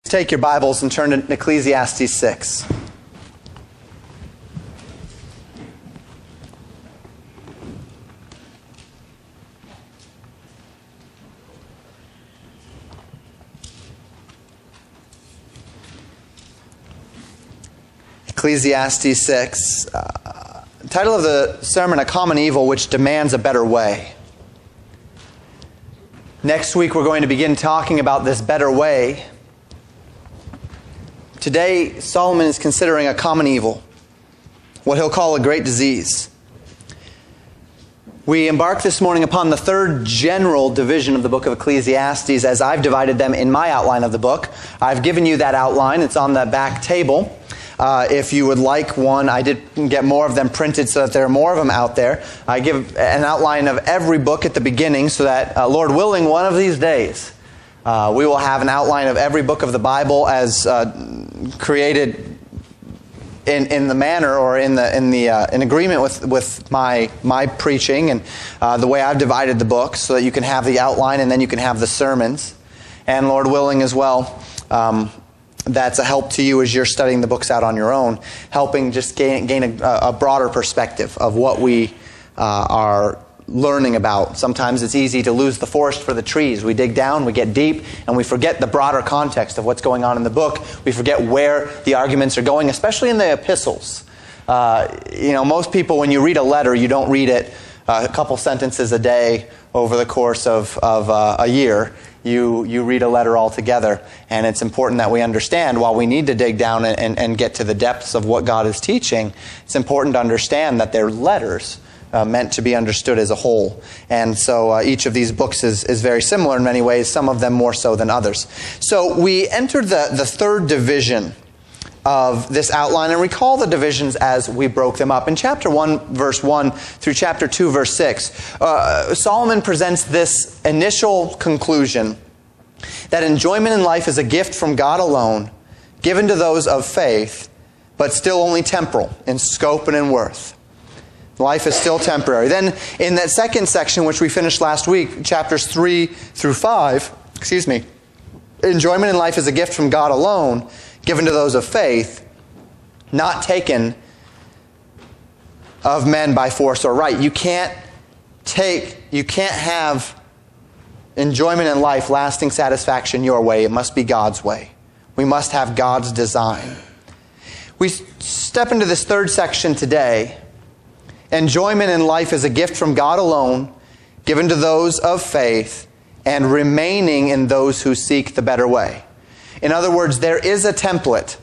Take your Bibles and turn to Ecclesiastes 6. Ecclesiastes 6. Title of the sermon, A Common Evil Which Demands a Better Way. Next week we're going to begin talking about this better way. Today, Solomon is considering a common evil, what he'll call a great disease. We embark this morning upon the third general division of the book of Ecclesiastes as I've divided them in my outline of the book. I've given you that outline. It's on the back table. If you would like one, I did get more of them printed so that there are more of them out there. I give an outline of every book at the beginning so that, Lord willing, one of these days, we will have an outline of every book of the Bible as created in the manner or in agreement with my preaching and the way I've divided the book, so that you can have the outline and then you can have the sermons. And Lord willing as well, that's a help to you as you're studying the books out on your own, helping just gain a broader perspective of what we are learning about. Sometimes it's easy to lose the forest for the trees. We dig down, we get deep, and we forget the broader context of what's going on in the book. We forget where the arguments are going, especially in the epistles. Most people, when you read a letter, you don't read it a couple sentences a day over the course of a year. You read a letter altogether, and it's important that we understand, while we need to dig down and get to the depths of what God is teaching, it's important to understand that they're letters meant to be understood as a whole. And so each of these books is very similar in many ways, some of them more so than others. So we entered the third division of this outline, and recall the divisions as we broke them up. In chapter 1, verse 1 through chapter 2, verse 6, Solomon presents this initial conclusion that enjoyment in life is a gift from God alone, given to those of faith, but still only temporal in scope and in worth. Life is still temporary. Then in that second section, which we finished last week, chapters 3 through 5, enjoyment in life is a gift from God alone, given to those of faith, not taken of men by force or right. You can't have enjoyment in life, lasting satisfaction your way. It must be God's way. We must have God's design. We step into this third section today. Enjoyment in life is a gift from God alone, given to those of faith, and remaining in those who seek the better way. In other words, there is a template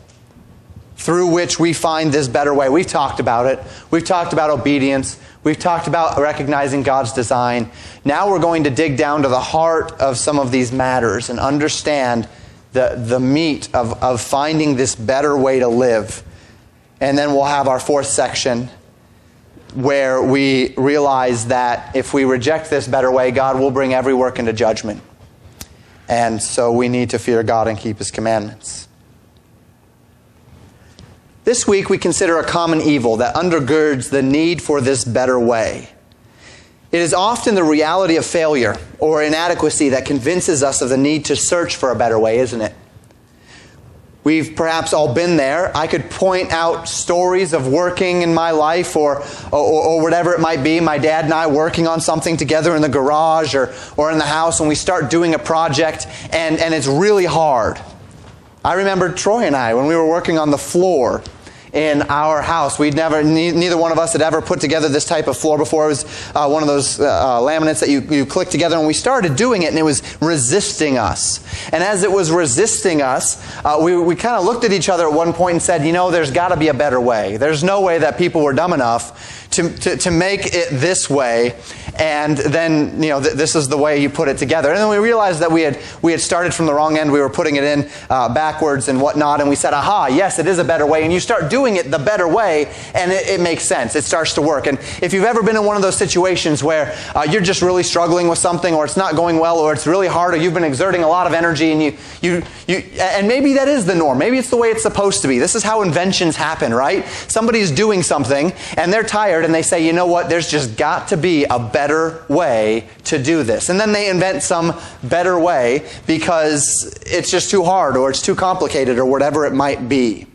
through which we find this better way. We've talked about it. We've talked about obedience. We've talked about recognizing God's design. Now we're going to dig down to the heart of some of these matters and understand the meat of finding this better way to live. And then we'll have our fourth section, where we realize that if we reject this better way, God will bring every work into judgment. And so we need to fear God and keep His commandments. This week we consider a common evil that undergirds the need for this better way. It is often the reality of failure or inadequacy that convinces us of the need to search for a better way, isn't it? We've perhaps all been there. I could point out stories of working in my life or whatever it might be. My dad and I working on something together in the garage or in the house, and we start doing a project and it's really hard. I remember Troy and I, when we were working on the floor in our house. Neither one of us had ever put together this type of floor before. It was one of those laminates that you click together, and we started doing it, and it was resisting us. And as it was resisting us, we kind of looked at each other at one point and said, there's got to be a better way. There's no way that people were dumb enough to make it this way, and then this is the way you put it together. And then we realized that we had started from the wrong end. We were putting it in backwards and whatnot, and we said, aha, yes, it is a better way. And you start doing it the better way, and it makes sense. It starts to work. And if you've ever been in one of those situations where you're just really struggling with something, or it's not going well, or it's really hard, or you've been exerting a lot of energy, and and maybe that is the norm. Maybe it's the way it's supposed to be. This is how inventions happen, right? Somebody's doing something, and they're tired, and they say, you know what? There's just got to be a better better way to do this. And then they invent some better way because it's just too hard or it's too complicated or whatever it might be.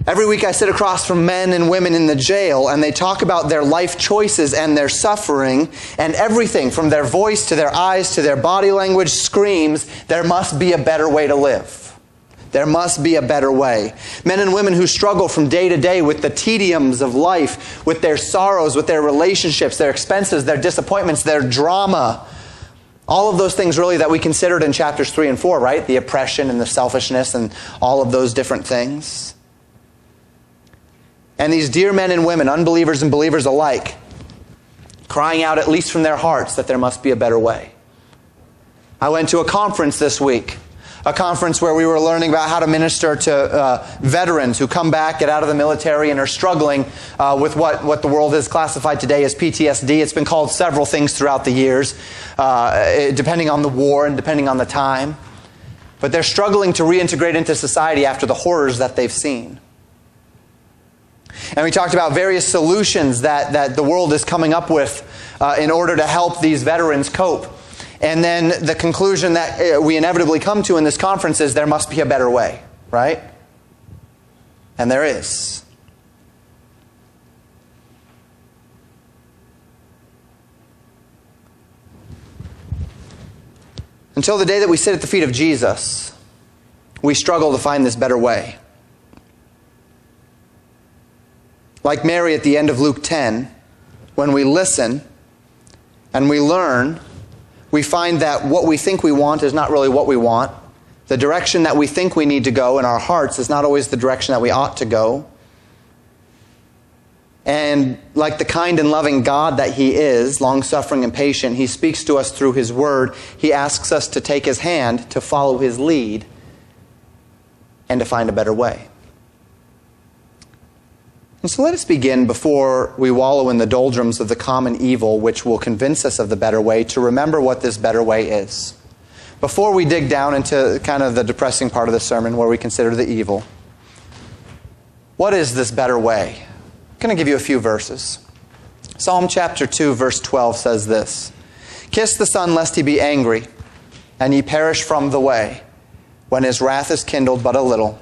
Every week I sit across from men and women in the jail and they talk about their life choices and their suffering, and everything from their voice to their eyes to their body language screams, there must be a better way to live. There must be a better way. Men and women who struggle from day to day with the tediums of life, with their sorrows, with their relationships, their expenses, their disappointments, their drama. All of those things really that we considered in chapters 3 and 4, right? The oppression and the selfishness and all of those different things. And these dear men and women, unbelievers and believers alike, crying out at least from their hearts that there must be a better way. I went to a conference this week, a conference where we were learning about how to minister to veterans who come back, get out of the military, and are struggling with what the world has classified today as PTSD. It's been called several things throughout the years, depending on the war and depending on the time. But they're struggling to reintegrate into society after the horrors that they've seen. And we talked about various solutions that the world is coming up with in order to help these veterans cope. And then the conclusion that we inevitably come to in this conference is there must be a better way, right? And there is. Until the day that we sit at the feet of Jesus, we struggle to find this better way. Like Mary at the end of Luke 10, when we listen and we learn, we find that what we think we want is not really what we want. The direction that we think we need to go in our hearts is not always the direction that we ought to go. And like the kind and loving God that He is, long-suffering and patient, He speaks to us through His Word. He asks us to take His hand, to follow His lead, and to find a better way. And so let us begin, before we wallow in the doldrums of the common evil which will convince us of the better way, to remember what this better way is. Before we dig down into kind of the depressing part of the sermon where we consider the evil, what is this better way? I'm going to give you a few verses. Psalm chapter 2, verse 12 says this: "Kiss the Son, lest he be angry, and ye perish from the way, when his wrath is kindled but a little.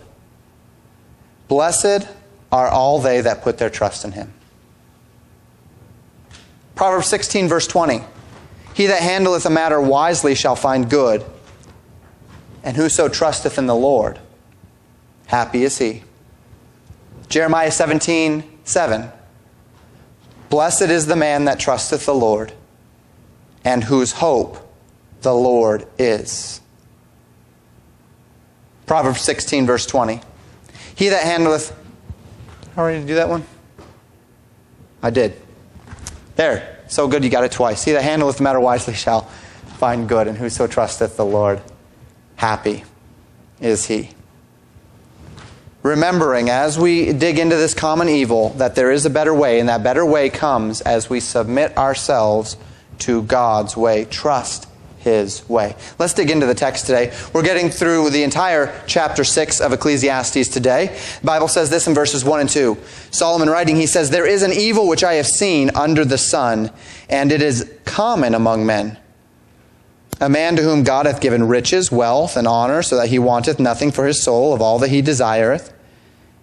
Blessed are all they that put their trust in Him." Proverbs 16, verse 20. "He that handleth a matter wisely shall find good, and whoso trusteth in the Lord, happy is he." Jeremiah 17, 7. "Blessed is the man that trusteth the Lord, and whose hope the Lord is." Proverbs 16, verse 20. "He that handleth..." How are you to do that one? I did. There. So good you got it twice. "He that handleth the matter wisely shall find good, and whoso trusteth the Lord, happy is he." Remembering as we dig into this common evil that there is a better way, and that better way comes as we submit ourselves to God's way. Trust His way. Let's dig into the text today. We're getting through the entire chapter 6 of Ecclesiastes today. The Bible says this in verses 1 and 2. Solomon writing, he says, "There is an evil which I have seen under the sun, and it is common among men. A man to whom God hath given riches, wealth, and honor, so that he wanteth nothing for his soul of all that he desireth.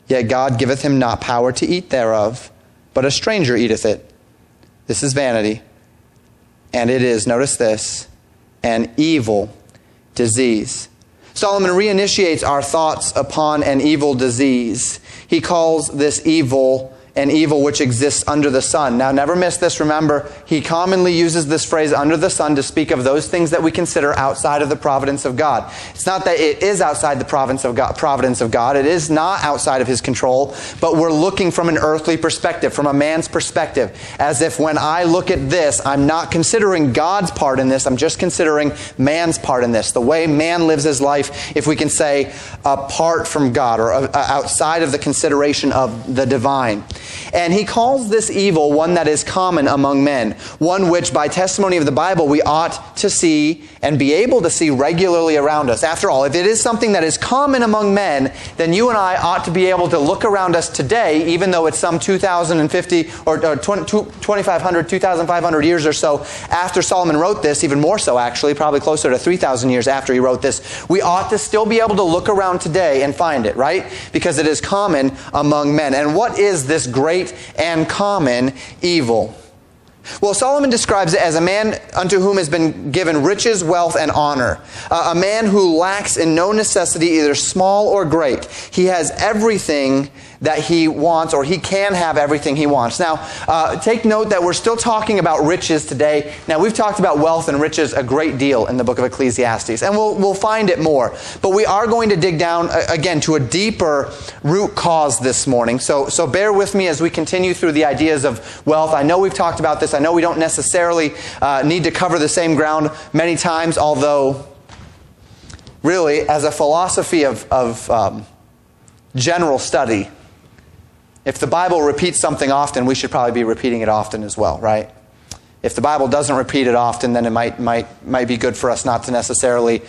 Yet God giveth him not power to eat thereof, but a stranger eateth it. This is vanity. And it is," notice this, "an evil disease." Solomon reinitiates our thoughts upon an evil disease. He calls this evil an evil which exists under the sun. Now, never miss this. Remember, he commonly uses this phrase, under the sun, to speak of those things that we consider outside of the providence of God. It's not that it is outside the providence of God. It is not outside of His control, but we're looking from an earthly perspective, from a man's perspective, as if when I look at this, I'm not considering God's part in this, I'm just considering man's part in this. The way man lives his life, if we can say, apart from God, or outside of the consideration of the divine. And he calls this evil one that is common among men, one which by testimony of the Bible we ought to see and be able to see regularly around us. After all, if it is something that is common among men, then you and I ought to be able to look around us today, even though it's some 2,050 or 2,500, 2,500 years or so after Solomon wrote this, even more so actually, probably closer to 3,000 years after he wrote this. We ought to still be able to look around today and find it, right? Because it is common among men. And what is this great and common evil? Well, Solomon describes it as a man unto whom has been given riches, wealth, and honor. A man who lacks in no necessity, either small or great. He has everything that he wants, or he can have everything he wants. Now, take note that we're still talking about riches today. Now, we've talked about wealth and riches a great deal in the book of Ecclesiastes, and we'll find it more. But we are going to dig down, again, to a deeper root cause this morning. So bear with me as we continue through the ideas of wealth. I know we've talked about this. I know we don't necessarily need to cover the same ground many times, although, really, as a philosophy of general study, if the Bible repeats something often, we should probably be repeating it often as well, right? If the Bible doesn't repeat it often, then it might be good for us not to necessarily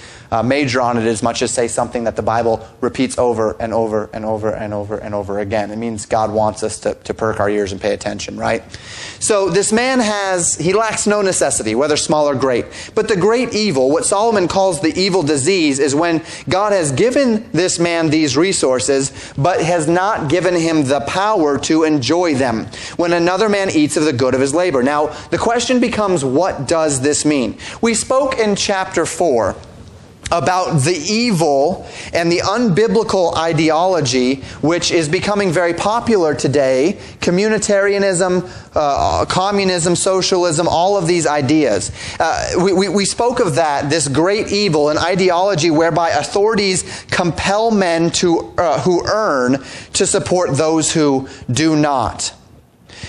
major on it as much as say something that the Bible repeats over and over and over and over and over again. It means God wants us to perk our ears and pay attention, right? So this man he lacks no necessity, whether small or great. But the great evil, what Solomon calls the evil disease, is when God has given this man these resources, but has not given him the power to enjoy them. When another man eats of the good of his labor. Now, the question becomes, what does this mean? We spoke in chapter 4 about the evil and the unbiblical ideology which is becoming very popular today. Communitarianism, communism, socialism, all of these ideas. We spoke of that, this great evil, an ideology whereby authorities compel men who earn to support those who do not.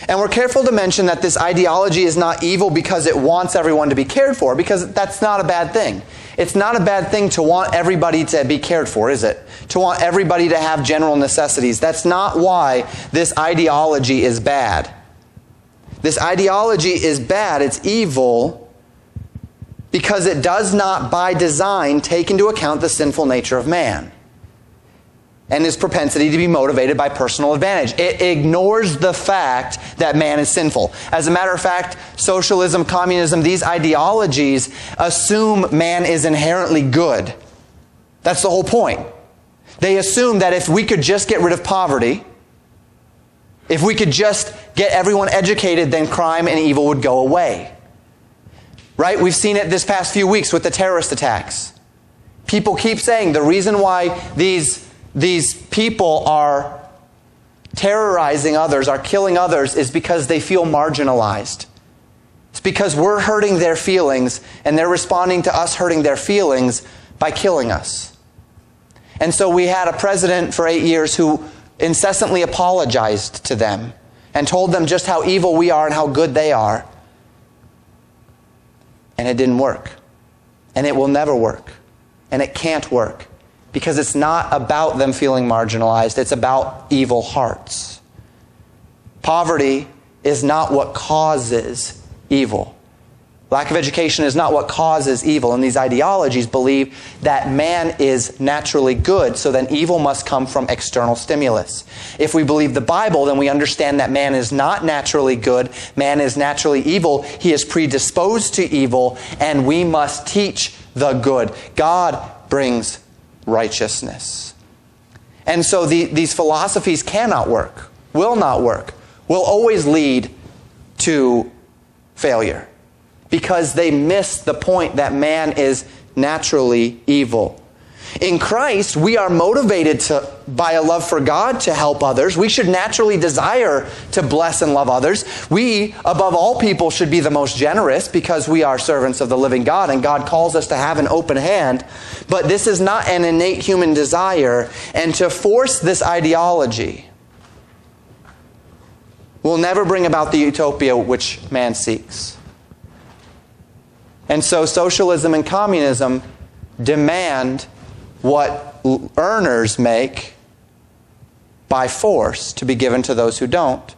And we're careful to mention that this ideology is not evil because it wants everyone to be cared for, because that's not a bad thing. It's not a bad thing to want everybody to be cared for, is it? To want everybody to have general necessities. That's not why this ideology is bad. This ideology is bad, it's evil, because it does not by design take into account the sinful nature of man and his propensity to be motivated by personal advantage. It ignores the fact that man is sinful. As a matter of fact, socialism, communism, these ideologies assume man is inherently good. That's the whole point. They assume that if we could just get rid of poverty, if we could just get everyone educated, then crime and evil would go away. Right? We've seen it this past few weeks with the terrorist attacks. People keep saying the reason why these people are terrorizing others, are killing others, is because they feel marginalized. It's because we're hurting their feelings, and they're responding to us hurting their feelings by killing us. And so we had a president for 8 years who incessantly apologized to them and told them just how evil we are and how good they are. And it didn't work. And it will never work. And it can't work. Because it's not about them feeling marginalized. It's about evil hearts. Poverty is not what causes evil. Lack of education is not what causes evil. And these ideologies believe that man is naturally good, so then evil must come from external stimulus. If we believe the Bible, then we understand that man is not naturally good. Man is naturally evil. He is predisposed to evil, and we must teach the good. God brings righteousness. And so these philosophies cannot work, will not work, will always lead to failure, because they miss the point that man is naturally evil. In Christ, we are motivated by a love for God to help others. We should naturally desire to bless and love others. We, above all people, should be the most generous because we are servants of the living God, and God calls us to have an open hand. But this is not an innate human desire, and to force this ideology will never bring about the utopia which man seeks. And so socialism and communism demand what earners make by force to be given to those who don't.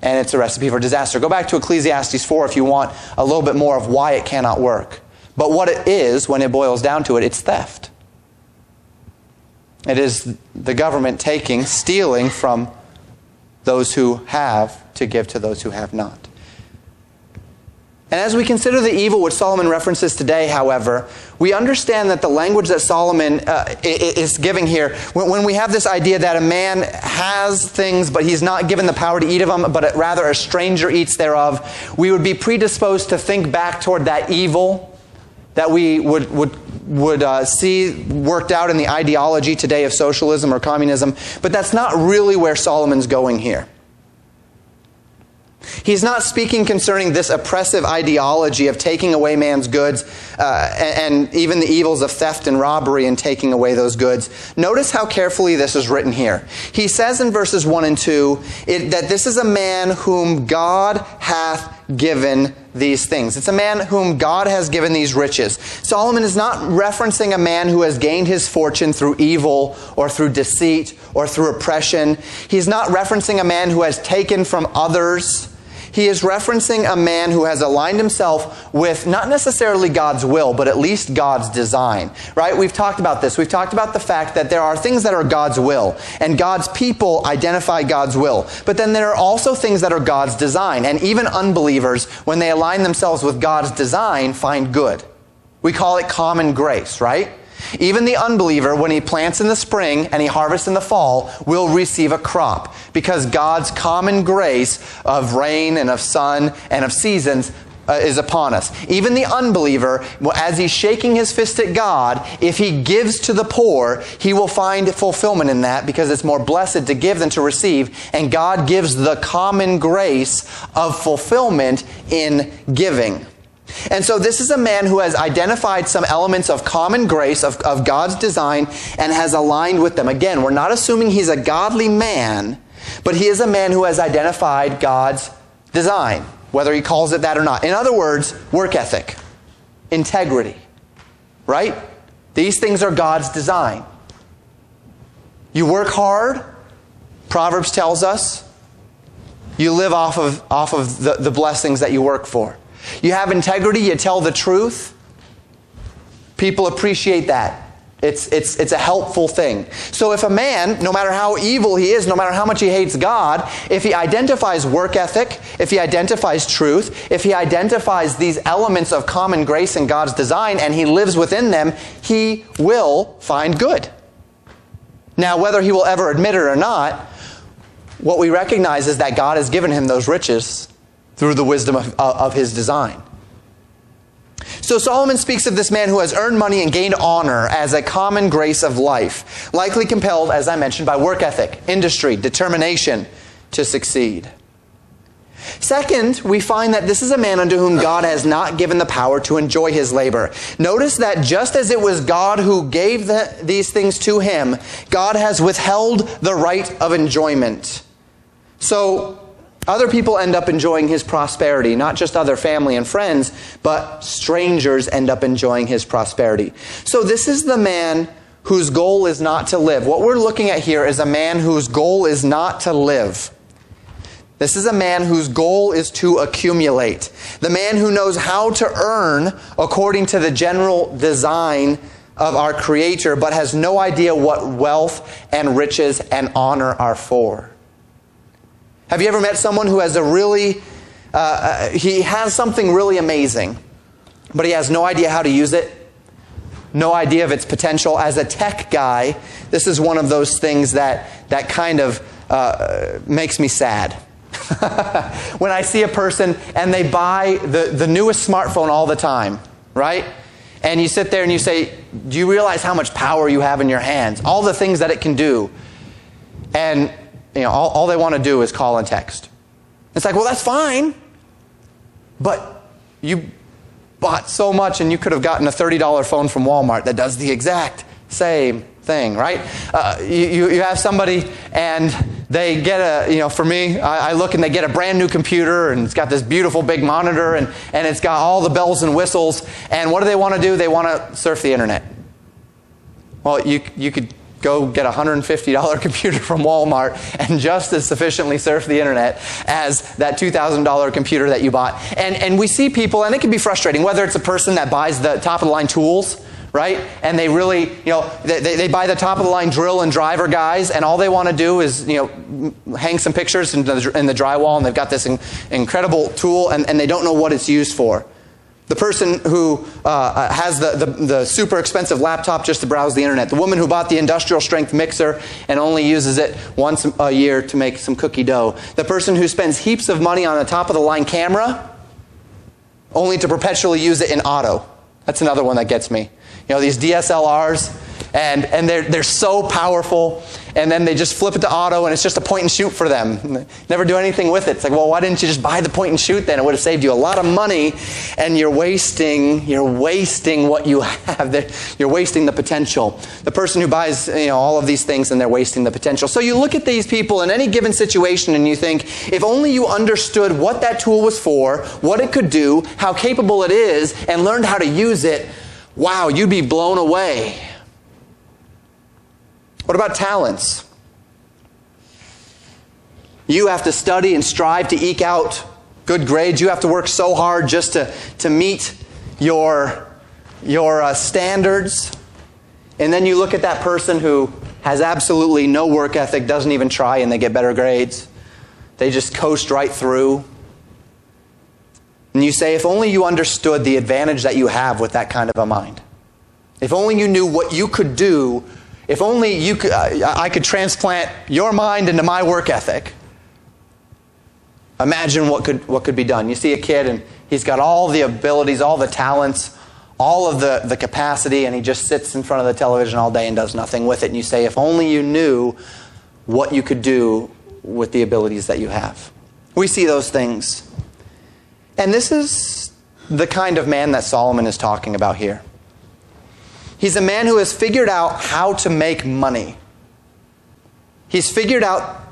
and it's a recipe for disaster. Go back to Ecclesiastes 4 if you want a little bit more of why it cannot work. But what it is, when it boils down to it, it's theft. It is the government stealing from those who have to give to those who have not. And as we consider the evil which Solomon references today, however, we understand that the language that Solomon is giving here, when we have this idea that a man has things, but he's not given the power to eat of them, but rather a stranger eats thereof, we would be predisposed to think back toward that evil that we would see worked out in the ideology today of socialism or communism. But that's not really where Solomon's going here. He's not speaking concerning this oppressive ideology of taking away man's goods and even the evils of theft and robbery and taking away those goods. Notice how carefully this is written here. He says in verses 1 and 2 that this is a man whom God hath given these things. It's a man whom God has given these riches. Solomon is not referencing a man who has gained his fortune through evil or through deceit or through oppression. He's not referencing a man who has taken from others. He is referencing a man who has aligned himself with not necessarily God's will, but at least God's design. Right? We've talked about this. We've talked about the fact that there are things that are God's will, and God's people identify God's will. But then there are also things that are God's design, and even unbelievers, when they align themselves with God's design, find good. We call it common grace, right? Even the unbeliever, when he plants in the spring and he harvests in the fall, will receive a crop because God's common grace of rain and of sun and of seasons is upon us. Even the unbeliever, as he's shaking his fist at God, if he gives to the poor, he will find fulfillment in that because it's more blessed to give than to receive. And God gives the common grace of fulfillment in giving. And so this is a man who has identified some elements of common grace, of God's design, and has aligned with them. Again, we're not assuming he's a godly man, but he is a man who has identified God's design, whether he calls it that or not. In other words, work ethic, integrity, right? These things are God's design. You work hard, Proverbs tells us, you live off of the blessings that you work for. You have integrity, you tell the truth. People appreciate that. It's a helpful thing. So if a man, no matter how evil he is, no matter how much he hates God, if he identifies work ethic, if he identifies truth, if he identifies these elements of common grace in God's design and he lives within them, he will find good. Now, whether he will ever admit it or not, what we recognize is that God has given him those riches through the wisdom of his design. So Solomon speaks of this man who has earned money and gained honor as a common grace of life, likely compelled, as I mentioned, by work ethic, industry, determination to succeed. Second, we find that this is a man unto whom God has not given the power to enjoy his labor. Notice that just as it was God who gave these things to him, God has withheld the right of enjoyment. So other people end up enjoying his prosperity, not just other family and friends, but strangers end up enjoying his prosperity. So this is the man whose goal is not to live. What we're looking at here is a man whose goal is not to live. This is a man whose goal is to accumulate. The man who knows how to earn according to the general design of our Creator, but has no idea what wealth and riches and honor are for. Have you ever met someone who has he has something really amazing, but he has no idea how to use it? No idea of its potential. As a tech guy, this is one of those things that kind of makes me sad. When I see a person and they buy the newest smartphone all the time, right? And you sit there and you say, do you realize how much power you have in your hands? All the things that it can do. And all they want to do is call and text. It's like, well, that's fine. But you bought so much and you could have gotten a $30 phone from Walmart that does the exact same thing, right? You have somebody and they get for me, I look and they get a brand new computer and it's got this beautiful big monitor and it's got all the bells and whistles. And what do they want to do? They want to surf the internet. Well, you could go get a $150 computer from Walmart and just as sufficiently surf the internet as that $2,000 computer that you bought. And we see people, and it can be frustrating, whether it's a person that buys the top-of-the-line tools, right? And they really, they buy the top-of-the-line drill and driver guys, and all they want to do is, hang some pictures in the drywall, and they've got this incredible tool, and they don't know what it's used for. The person who has the super expensive laptop just to browse the internet. The woman who bought the industrial strength mixer and only uses it once a year to make some cookie dough. The person who spends heaps of money on a top-of-the-line camera only to perpetually use it in auto. That's another one that gets me. These DSLRs, and they're so powerful, and then they just flip it to auto, and it's just a point and shoot for them. Never do anything with it. It's like, well, why didn't you just buy the point and shoot then? It would have saved you a lot of money, and you're wasting what you have. You're wasting the potential. The person who buys all of these things, and they're wasting the potential. So you look at these people in any given situation, and you think, if only you understood what that tool was for, what it could do, how capable it is, and learned how to use it, wow, you'd be blown away. What about talents? You have to study and strive to eke out good grades. You have to work so hard just to meet your standards. And then you look at that person who has absolutely no work ethic, doesn't even try, and they get better grades. They just coast right through. And you say, if only you understood the advantage that you have with that kind of a mind. If only you knew what you could do. If only I could transplant your mind into my work ethic. Imagine what could be done. You see a kid and he's got all the abilities, all the talents, all of the capacity, and he just sits in front of the television all day and does nothing with it. And you say, if only you knew what you could do with the abilities that you have. We see those things. And this is the kind of man that Solomon is talking about here. He's a man who has figured out how to make money. He's figured out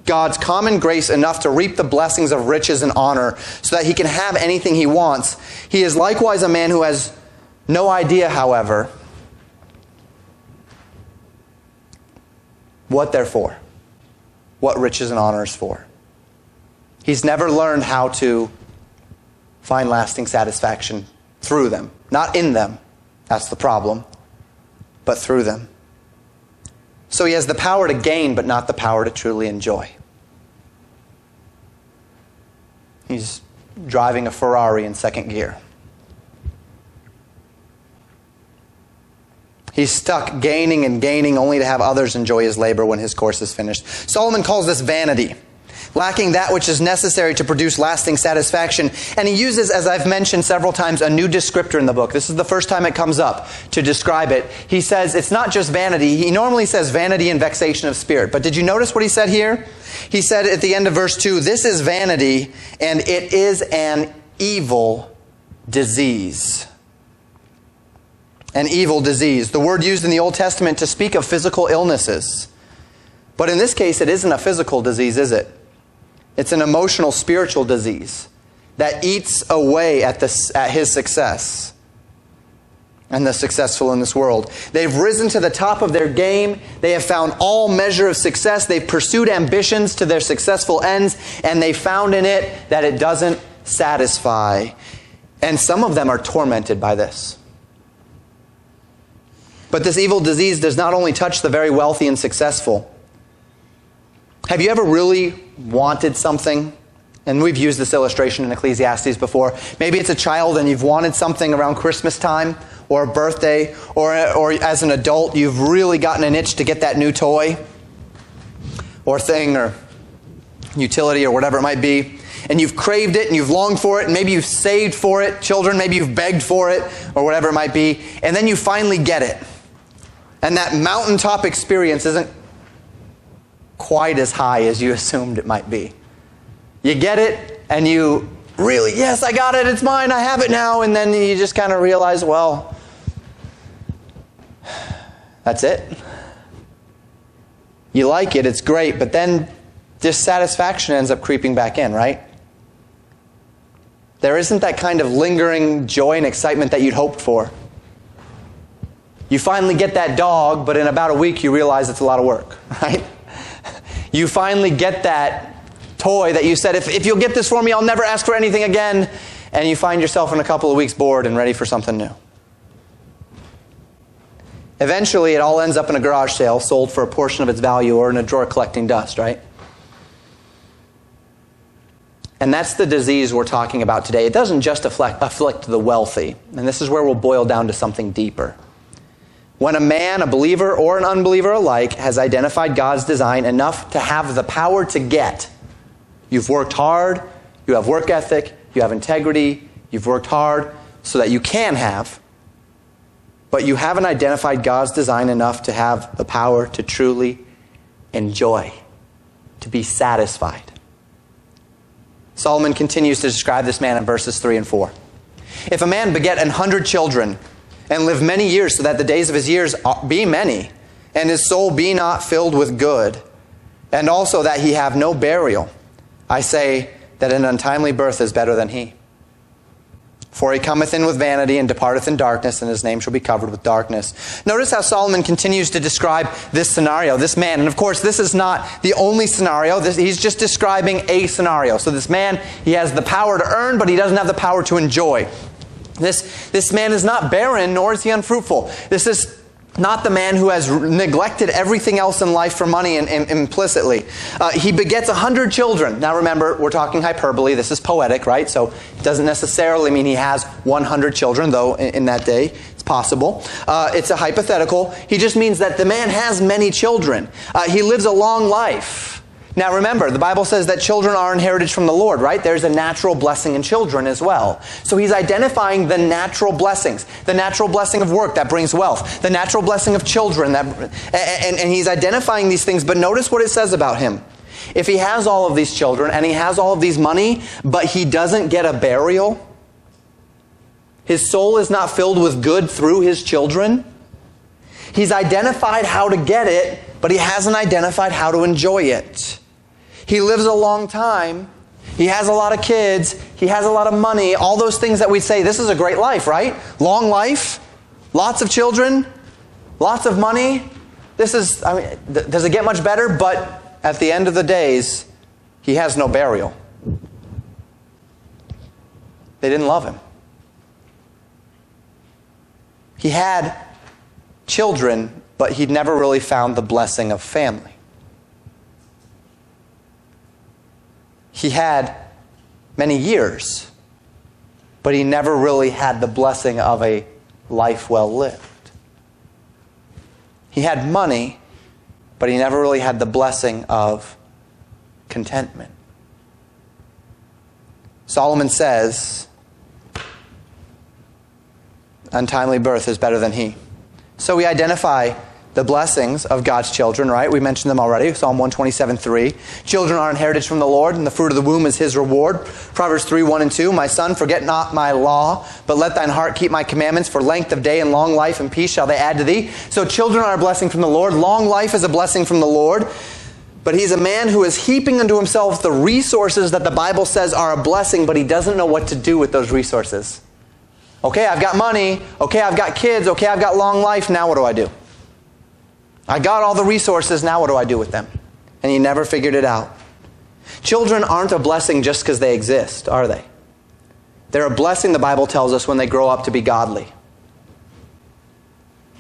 God's common grace enough to reap the blessings of riches and honor so that he can have anything he wants. He is likewise a man who has no idea, however, what they're for, what riches and honor is for. He's never learned how to find lasting satisfaction through them, not in them. That's the problem. But through them. So he has the power to gain, but not the power to truly enjoy. He's driving a Ferrari in second gear. He's stuck gaining and gaining only to have others enjoy his labor when his course is finished. Solomon calls this vanity, lacking that which is necessary to produce lasting satisfaction. And he uses, as I've mentioned several times, a new descriptor in the book. This is the first time it comes up to describe it. He says it's not just vanity. He normally says vanity and vexation of spirit. But did you notice what he said here? He said at the end of verse 2, this is vanity, and it is an evil disease. An evil disease. The word used in the Old Testament to speak of physical illnesses. But in this case, it isn't a physical disease, is it? It's an emotional, spiritual disease that eats away at his success and the successful in this world. They've risen to the top of their game. They have found all measure of success. They've pursued ambitions to their successful ends, and they found in it that it doesn't satisfy. And some of them are tormented by this. But this evil disease does not only touch the very wealthy and successful. Have you ever really wanted something? And we've used this illustration in Ecclesiastes before. Maybe it's a child and you've wanted something around Christmas time or a birthday, or as an adult you've really gotten an itch to get that new toy or thing or utility or whatever it might be. And you've craved it and you've longed for it, and maybe you've saved for it, children, maybe you've begged for it or whatever it might be. And then you finally get it. And that mountaintop experience isn't quite as high as you assumed it might be. You get it, and you really, yes, I got it, it's mine, I have it now. And then you just kind of realize, well, that's it. You like it, it's great, but then dissatisfaction ends up creeping back in, right? There isn't that kind of lingering joy and excitement that you'd hoped for. You finally get that dog, but in about a week you realize it's a lot of work, right? You finally get that toy that you said, if you'll get this for me, I'll never ask for anything again. And you find yourself in a couple of weeks bored and ready for something new. Eventually, it all ends up in a garage sale, sold for a portion of its value, or in a drawer collecting dust, right? And that's the disease we're talking about today. It doesn't just afflict the wealthy. And this is where we'll boil down to something deeper. When a man, a believer or an unbeliever alike, has identified God's design enough to have the power to get. You've worked hard, you have work ethic, you have integrity, you've worked hard so that you can have, but you haven't identified God's design enough to have the power to truly enjoy, to be satisfied. Solomon continues to describe this man in verses 3 and 4. If a man beget 100 children and live many years so that the days of his years be many, and his soul be not filled with good, and also that he have no burial, I say that an untimely birth is better than he. For he cometh in with vanity and departeth in darkness, and his name shall be covered with darkness. Notice how Solomon continues to describe this scenario, this man. And of course, this is not the only scenario. He's just describing a scenario. So this man, he has the power to earn, but he doesn't have the power to enjoy. This man is not barren, nor is he unfruitful. This is not the man who has neglected everything else in life for money and implicitly. He begets 100 children. Now remember, we're talking hyperbole. This is poetic, right? So it doesn't necessarily mean he has 100 children, though in that day it's possible. It's a hypothetical. He just means that the man has many children. He lives a long life. Now remember, the Bible says that children are inherited from the Lord, right? There's a natural blessing in children as well. So he's identifying the natural blessings. The natural blessing of work that brings wealth. The natural blessing of children. And he's identifying these things. But notice what it says about him. If he has all of these children and he has all of these money, but he doesn't get a burial, his soul is not filled with good through his children. He's identified how to get it, but he hasn't identified how to enjoy it. He lives a long time. He has a lot of kids. He has a lot of money. All those things that we say, this is a great life, right? Long life, lots of children, lots of money. Does it get much better? But at the end of the days, he has no burial. They didn't love him. He had children, but he'd never really found the blessing of family. He had many years, but he never really had the blessing of a life well lived. He had money, but he never really had the blessing of contentment. Solomon says, untimely birth is better than he. So we identify the blessings of God's children, right? We mentioned them already. Psalm 127:3. Children are inherited from the Lord, and the fruit of the womb is his reward. Proverbs 3:1 and 2. My son, forget not my law, but let thine heart keep my commandments. For length of day and long life and peace shall they add to thee. So children are a blessing from the Lord. Long life is a blessing from the Lord. But he's a man who is heaping unto himself the resources that the Bible says are a blessing, but he doesn't know what to do with those resources. Okay, I've got money. Okay, I've got kids. Okay, I've got long life. Now what do I do? I got all the resources. Now what do I do with them? And he never figured it out. Children aren't a blessing just because they exist, are they? They're a blessing, the Bible tells us, when they grow up to be godly.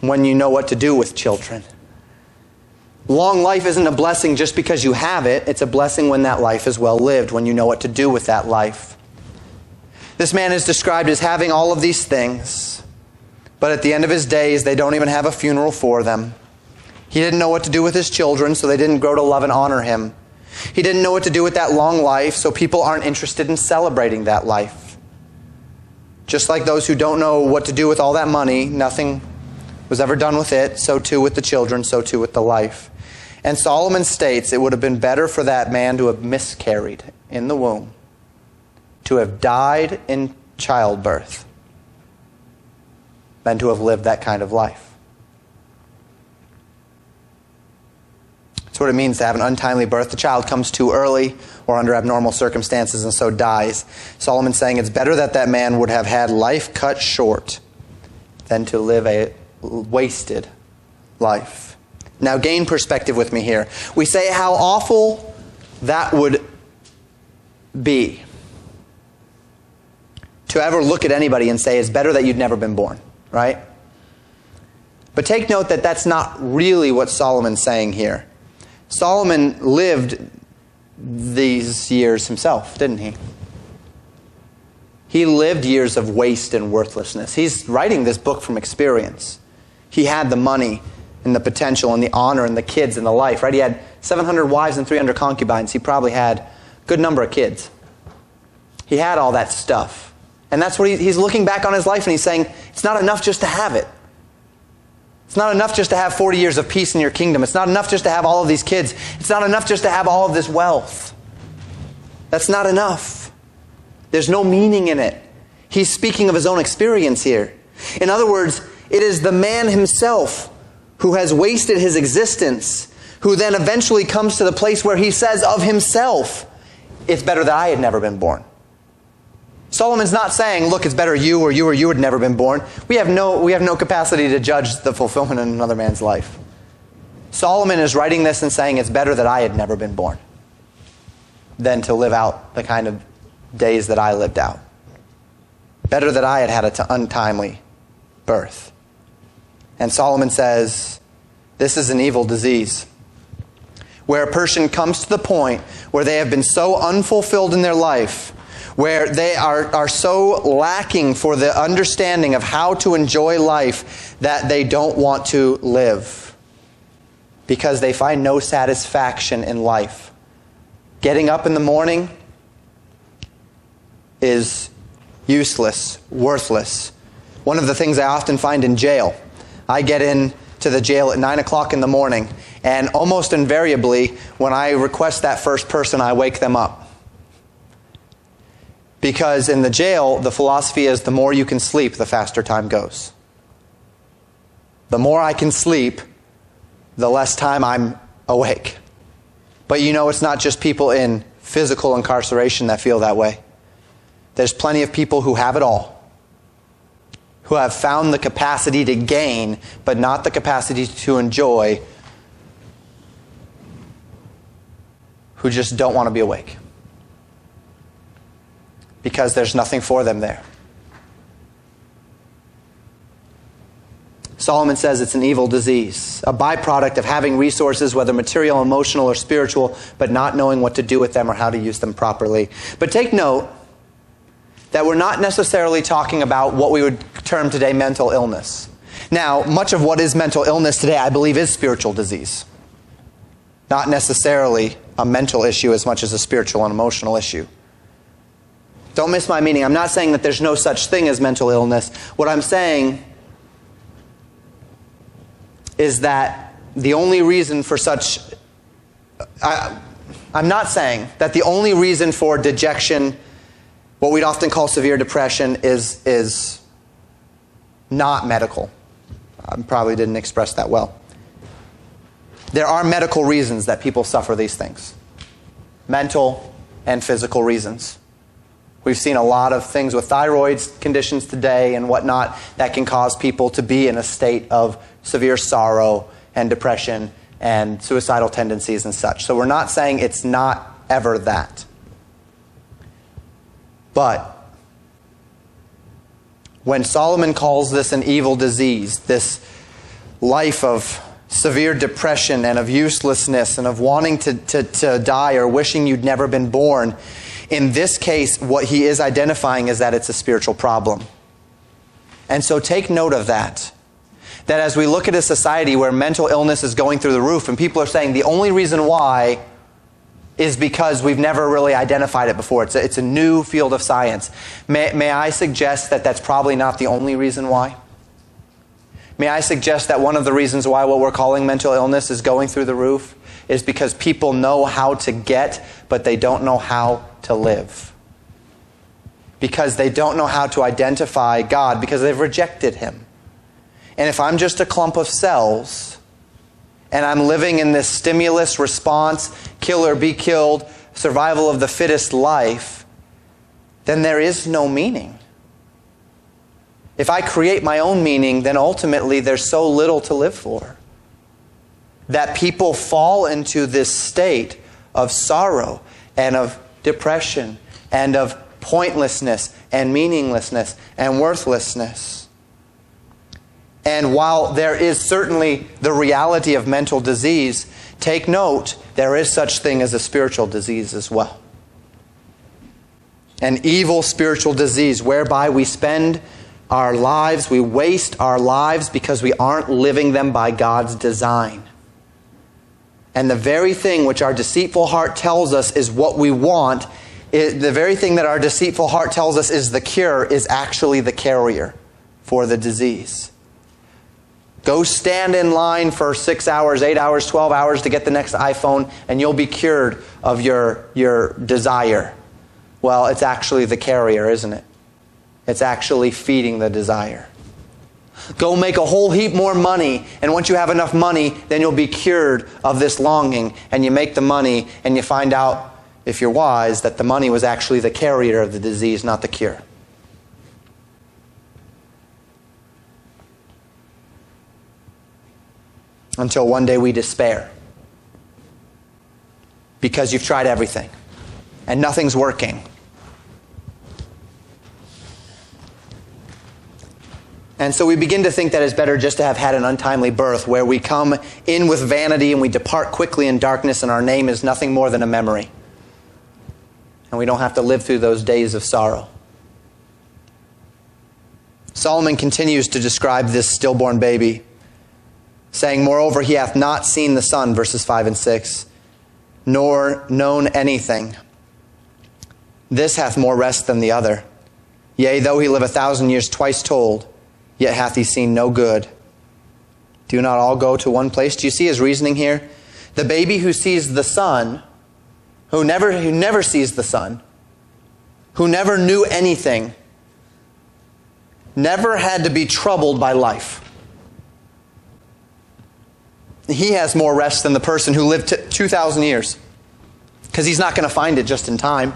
When you know what to do with children. Long life isn't a blessing just because you have it. It's a blessing when that life is well lived, when you know what to do with that life. This man is described as having all of these things, but at the end of his days, they don't even have a funeral for them. He didn't know what to do with his children, so they didn't grow to love and honor him. He didn't know what to do with that long life, so people aren't interested in celebrating that life. Just like those who don't know what to do with all that money, nothing was ever done with it, so too with the children, so too with the life. And Solomon states it would have been better for that man to have miscarried in the womb, to have died in childbirth, than to have lived that kind of life. That's what it means to have an untimely birth. The child comes too early or under abnormal circumstances and so dies. Solomon's saying it's better that that man would have had life cut short than to live a wasted life. Now gain perspective with me here. We say how awful that would be to ever look at anybody and say it's better that you'd never been born, right? But take note that that's not really what Solomon's saying here. Solomon lived these years himself, didn't he? He lived years of waste and worthlessness. He's writing this book from experience. He had the money and the potential and the honor and the kids and the life, right? He had 700 wives and 300 concubines. He probably had a good number of kids. He had all that stuff. And that's what he's looking back on his life and he's saying, it's not enough just to have it. It's not enough just to have 40 years of peace in your kingdom. It's not enough just to have all of these kids. It's not enough just to have all of this wealth. That's not enough. There's no meaning in it. He's speaking of his own experience here. In other words, it is the man himself who has wasted his existence, who then eventually comes to the place where he says of himself, it's better that I had never been born. Solomon's not saying, look, it's better you or you had never been born. We have no capacity to judge the fulfillment in another man's life. Solomon is writing this and saying, it's better that I had never been born than to live out the kind of days that I lived out. Better that I had had an untimely birth. And Solomon says, this is an evil disease, where a person comes to the point where they have been so unfulfilled in their life, where they are so lacking for the understanding of how to enjoy life that they don't want to live because they find no satisfaction in life. Getting up in the morning is useless, worthless. One of the things I often find in jail, I get into the jail at 9 o'clock in the morning, and almost invariably, when I request that first person, I wake them up. Because in the jail, the philosophy is the more you can sleep, the faster time goes. The more I can sleep, the less time I'm awake. But you know, it's not just people in physical incarceration that feel that way. There's plenty of people who have it all, who have found the capacity to gain, but not the capacity to enjoy, who just don't want to be awake. Because there's nothing for them there. Solomon says it's an evil disease, a byproduct of having resources, whether material, emotional, or spiritual, but not knowing what to do with them or how to use them properly. But take note that we're not necessarily talking about what we would term today mental illness. Now, much of what is mental illness today, I believe, is spiritual disease. Not necessarily a mental issue as much as a spiritual and emotional issue. Don't miss my meaning. I'm not saying that there's no such thing as mental illness. What I'm saying is that the only reason for such... I'm not saying that the only reason for dejection, what we'd often call severe depression, is not medical. I probably didn't express that well. There are medical reasons that people suffer these things. Mental and physical reasons. We've seen a lot of things with thyroid conditions today and whatnot that can cause people to be in a state of severe sorrow and depression and suicidal tendencies and such. So we're not saying it's not ever that. But when Solomon calls this an evil disease, this life of severe depression and of uselessness and of wanting to die or wishing you'd never been born, in this case, what he is identifying is that it's a spiritual problem. And so take note of that. That as we look at a society where mental illness is going through the roof and people are saying the only reason why is because we've never really identified it before. It's a new field of science. May I suggest that that's probably not the only reason why? May I suggest that one of the reasons why what we're calling mental illness is going through the roof is because people know how to get, but they don't know how to live. Because they don't know how to identify God, because they've rejected Him. And if I'm just a clump of cells, and I'm living in this stimulus response, kill or be killed, survival of the fittest life, then there is no meaning. If I create my own meaning, then ultimately there's so little to live for. That people fall into this state of sorrow and of depression and of pointlessness and meaninglessness and worthlessness. And while there is certainly the reality of mental disease, take note, there is such thing as a spiritual disease as well. An evil spiritual disease whereby we spend our lives, we waste our lives because we aren't living them by God's design. And the very thing which our deceitful heart tells us is what we want, the very thing that our deceitful heart tells us is the cure, is actually the carrier for the disease. Go stand in line for 6 hours, 8 hours, 12 hours to get the next iPhone, and you'll be cured of your desire. Well, it's actually the carrier, isn't it? It's actually feeding the desire. Go make a whole heap more money, and once you have enough money, then you'll be cured of this longing. And you make the money, and you find out, if you're wise, that the money was actually the carrier of the disease, not the cure. Until one day we despair. Because you've tried everything, and nothing's working. And so we begin to think that it's better just to have had an untimely birth, where we come in with vanity and we depart quickly in darkness, and our name is nothing more than a memory. And we don't have to live through those days of sorrow. Solomon continues to describe this stillborn baby, saying, "Moreover, he hath not seen the sun," verses 5 and 6, "nor known anything. This hath more rest than the other. Yea, though he live 1,000 years twice told, yet hath he seen no good. Do not all go to one place?" Do you see his reasoning here? The baby who sees the sun, who never sees the sun, who never knew anything, never had to be troubled by life. He has more rest than the person who lived 2,000 years, because he's not going to find it just in time.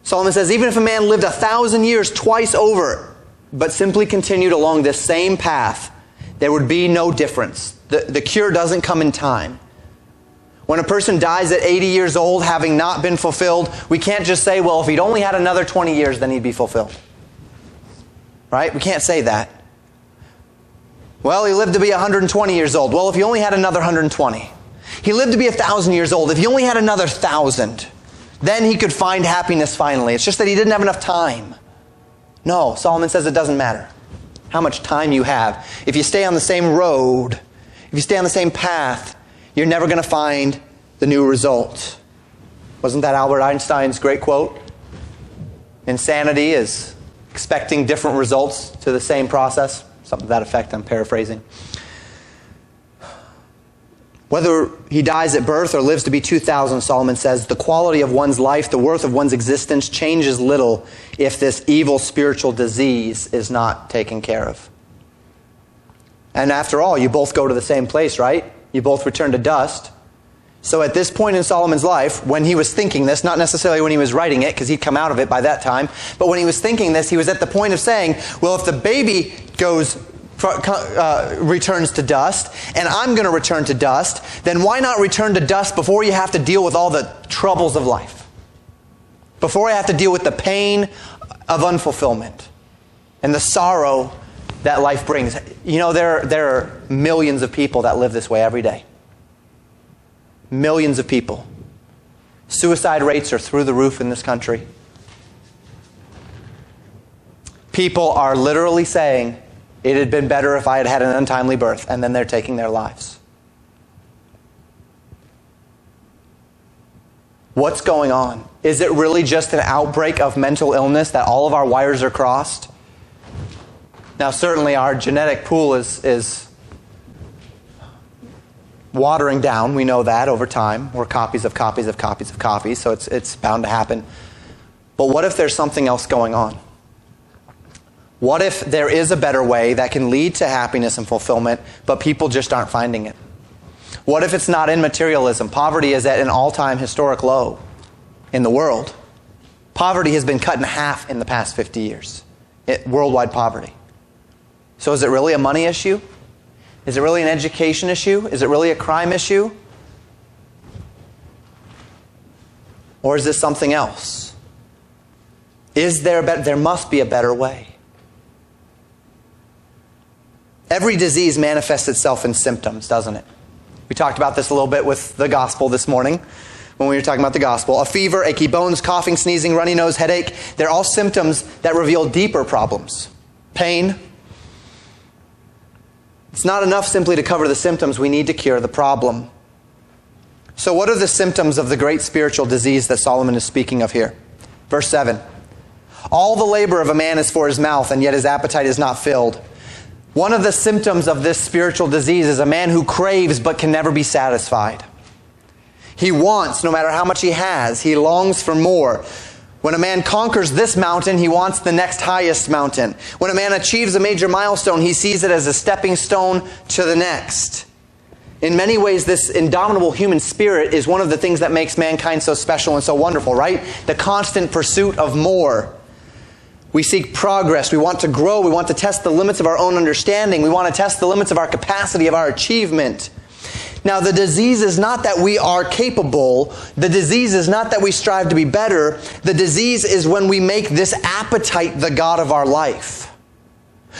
Solomon says, even if a man lived 1,000 years twice over, but simply continued along this same path, there would be no difference. The cure doesn't come in time. When a person dies at 80 years old, having not been fulfilled, we can't just say, well, if he'd only had another 20 years, then he'd be fulfilled. Right? We can't say that. Well, he lived to be 120 years old. Well, if he only had another 120. He lived to be 1,000 years old. If he only had another 1,000, then he could find happiness finally. It's just that he didn't have enough time. No, Solomon says it doesn't matter how much time you have. If you stay on the same road, if you stay on the same path, you're never going to find the new result. Wasn't that Albert Einstein's great quote? Insanity is expecting different results to the same process. Something to that effect, I'm paraphrasing. Whether he dies at birth or lives to be 2,000, Solomon says, the quality of one's life, the worth of one's existence changes little if this evil spiritual disease is not taken care of. And after all, you both go to the same place, right? You both return to dust. So at this point in Solomon's life, when he was thinking this, not necessarily when he was writing it, because he'd come out of it by that time, but when he was thinking this, he was at the point of saying, well, if the baby returns to dust, and I'm going to return to dust, then why not return to dust before you have to deal with all the troubles of life? Before I have to deal with the pain of unfulfillment and the sorrow that life brings. You know, there are millions of people that live this way every day. Millions of people. Suicide rates are through the roof in this country. People are literally saying, it had been better if I had had an untimely birth, and then they're taking their lives. What's going on? Is it really just an outbreak of mental illness that all of our wires are crossed? Now, certainly our genetic pool is watering down. We know that over time. We're copies of copies of copies of copies, so it's bound to happen. But what if there's something else going on? What if there is a better way that can lead to happiness and fulfillment, but people just aren't finding it? What if it's not in materialism? Poverty is at an all-time historic low in the world. Poverty has been cut in half in the past 50 years. worldwide poverty. So is it really a money issue? Is it really an education issue? Is it really a crime issue? Or is this something else? Is there there must be a better way. Every disease manifests itself in symptoms, doesn't it? We talked about this a little bit with the gospel this morning when we were talking about the gospel. A fever, achy bones, coughing, sneezing, runny nose, headache, they're all symptoms that reveal deeper problems. Pain. It's not enough simply to cover the symptoms. We need to cure the problem. So what are the symptoms of the great spiritual disease that Solomon is speaking of here? Verse 7. All the labor of a man is for his mouth, and yet his appetite is not filled. One of the symptoms of this spiritual disease is a man who craves but can never be satisfied. He wants, no matter how much he has, he longs for more. When a man conquers this mountain, he wants the next highest mountain. When a man achieves a major milestone, he sees it as a stepping stone to the next. In many ways, this indomitable human spirit is one of the things that makes mankind so special and so wonderful, right? The constant pursuit of more. We seek progress. We want to grow. We want to test the limits of our own understanding. We want to test the limits of our capacity, of our achievement. Now, the disease is not that we are capable. The disease is not that we strive to be better. The disease is when we make this appetite the God of our life.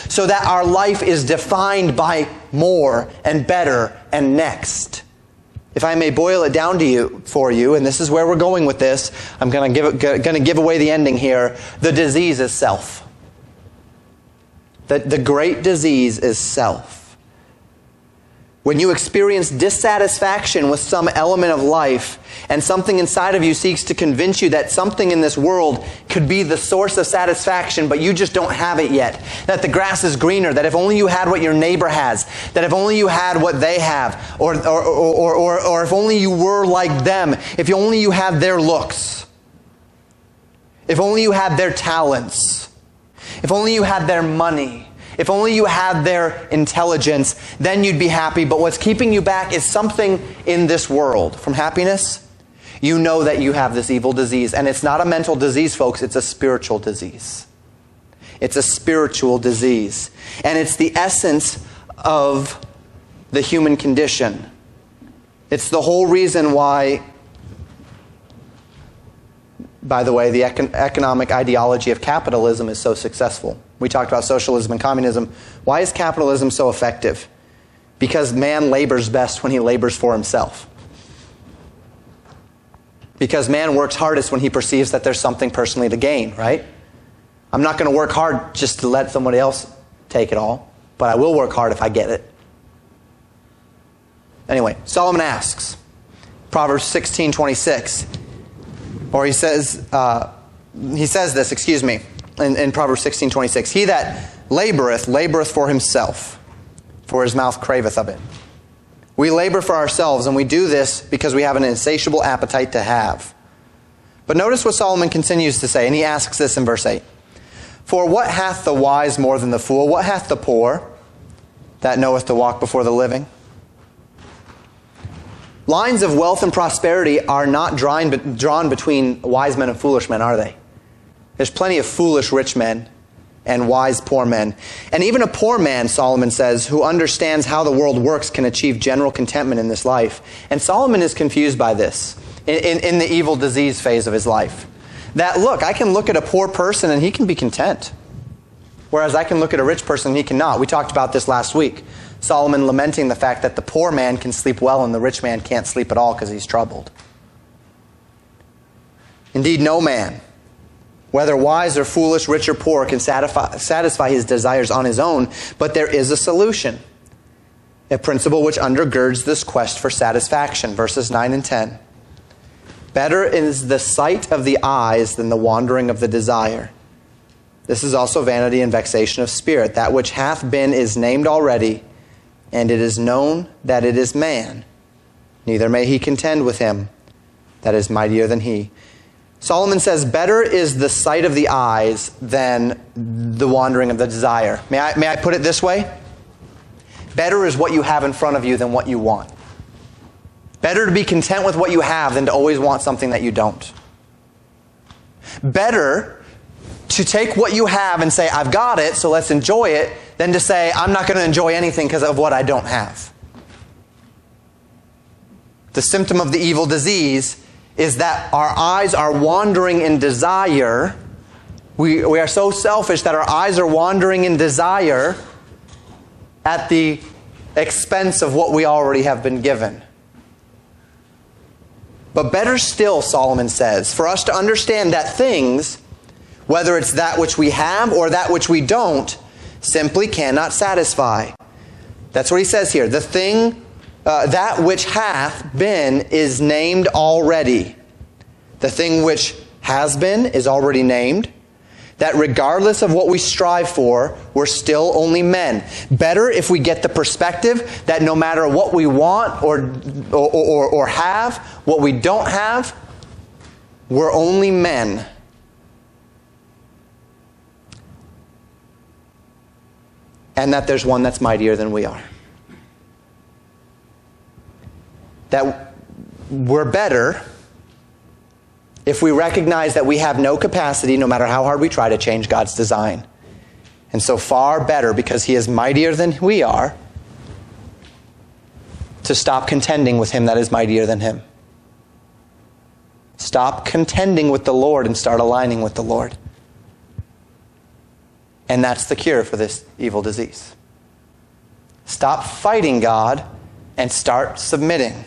So that our life is defined by more and better and next. If I may boil it down for you, and this is where we're going with this, I'm going to give away the ending here. The disease is self. The great disease is self. When you experience dissatisfaction with some element of life, and something inside of you seeks to convince you that something in this world could be the source of satisfaction, but you just don't have it yet. That the grass is greener, that if only you had what your neighbor has, that if only you had what they have, or if only you were like them, if only you had their looks, if only you had their talents, if only you had their money, if only you had their intelligence, then you'd be happy. But what's keeping you back is something in this world. From happiness, you know that you have this evil disease. And it's not a mental disease, folks. It's a spiritual disease. It's a spiritual disease. And it's the essence of the human condition. It's the whole reason why, by the way, the economic ideology of capitalism is so successful. We talked about socialism and communism. Why is capitalism so effective? Because man labors best when he labors for himself. Because man works hardest when he perceives that there's something personally to gain, right? I'm not going to work hard just to let somebody else take it all, but I will work hard if I get it. Anyway, Solomon asks, Proverbs 16:26, or he says this, in Proverbs 16:26, he that laboreth for himself, for his mouth craveth of it. We labor for ourselves, and we do this because we have an insatiable appetite to have. But notice what Solomon continues to say, and he asks this in verse 8. For what hath the wise more than the fool? What hath the poor that knoweth to walk before the living? Lines of wealth and prosperity are not drawn between wise men and foolish men, are they? There's plenty of foolish rich men and wise poor men. And even a poor man, Solomon says, who understands how the world works can achieve general contentment in this life. And Solomon is confused by this in the evil disease phase of his life. That, look, I can look at a poor person and he can be content. Whereas I can look at a rich person and he cannot. We talked about this last week. Solomon lamenting the fact that the poor man can sleep well and the rich man can't sleep at all because he's troubled. Indeed, no man, whether wise or foolish, rich or poor, can satisfy his desires on his own, but there is a solution, a principle which undergirds this quest for satisfaction. Verses 9 and 10. Better is the sight of the eyes than the wandering of the desire. This is also vanity and vexation of spirit. That which hath been is named already, and it is known that it is man. Neither may he contend with him that is mightier than he. Solomon says, better is the sight of the eyes than the wandering of the desire. May I put it this way? Better is what you have in front of you than what you want. Better to be content with what you have than to always want something that you don't. Better to take what you have and say, I've got it, so let's enjoy it, than to say, I'm not going to enjoy anything because of what I don't have. The symptom of the evil disease is that our eyes are wandering in desire. We are so selfish that our eyes are wandering in desire at the expense of what we already have been given. But better still, Solomon says, for us to understand that things, whether it's that which we have or that which we don't, simply cannot satisfy. That's what he says here. The thing, that which hath been is named already. The thing which has been is already named. That regardless of what we strive for, we're still only men. Better if we get the perspective that no matter what we want or have, what we don't have, we're only men. And that there's one that's mightier than we are. That we're better if we recognize that we have no capacity, no matter how hard we try, to change God's design. And so far better, because He is mightier than we are, to stop contending with Him that is mightier than Him. Stop contending with the Lord and start aligning with the Lord. And that's the cure for this evil disease. Stop fighting God and start submitting.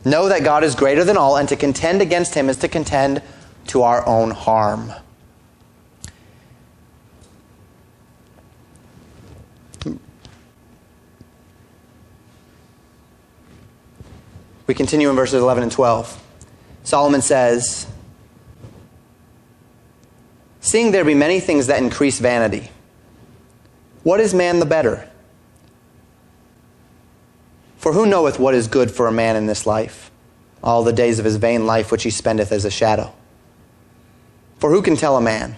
Know that God is greater than all, and to contend against Him is to contend to our own harm. We continue in verses 11 and 12. Solomon says, seeing there be many things that increase vanity, what is man the better? For who knoweth what is good for a man in this life, all the days of his vain life which he spendeth as a shadow? For who can tell a man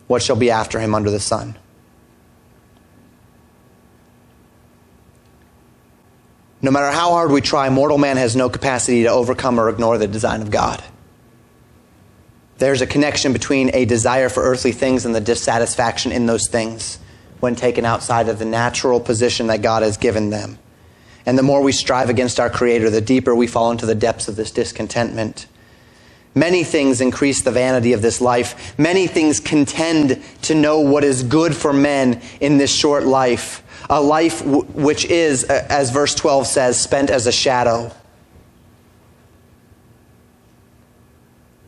what shall be after him under the sun? No matter how hard we try, mortal man has no capacity to overcome or ignore the design of God. There's a connection between a desire for earthly things and the dissatisfaction in those things when taken outside of the natural position that God has given them. And the more we strive against our Creator, the deeper we fall into the depths of this discontentment. Many things increase the vanity of this life. Many things contend to know what is good for men in this short life. A life which is, as verse 12 says, spent as a shadow.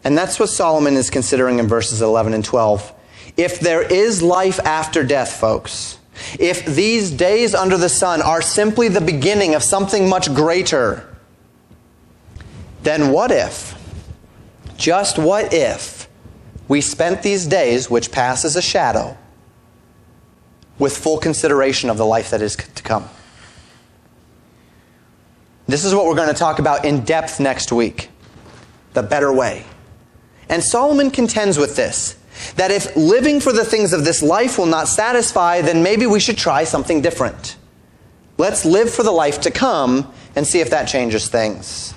And that's what Solomon is considering in verses 11 and 12. If there is life after death, folks, if these days under the sun are simply the beginning of something much greater, then what if, just what if, we spent these days, which pass as a shadow, with full consideration of the life that is to come? This is what we're going to talk about in depth next week. The better way. And Solomon contends with this, that if living for the things of this life will not satisfy, then maybe we should try something different. Let's live for the life to come and see if that changes things.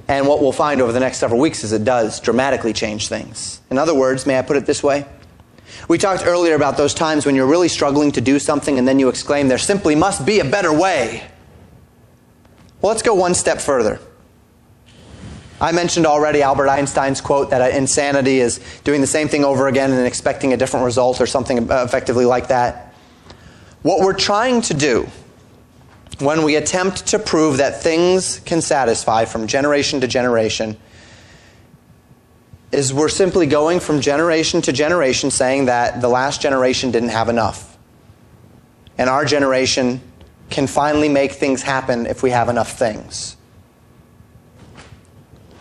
And what we'll find over the next several weeks is it does dramatically change things. In other words, may I put it this way? We talked earlier about those times when you're really struggling to do something and then you exclaim, there simply must be a better way. Well, let's go one step further. I mentioned already Albert Einstein's quote that insanity is doing the same thing over again and expecting a different result or something effectively like that. What we're trying to do when we attempt to prove that things can satisfy from generation to generation is we're simply going from generation to generation saying that the last generation didn't have enough. And our generation can finally make things happen if we have enough things.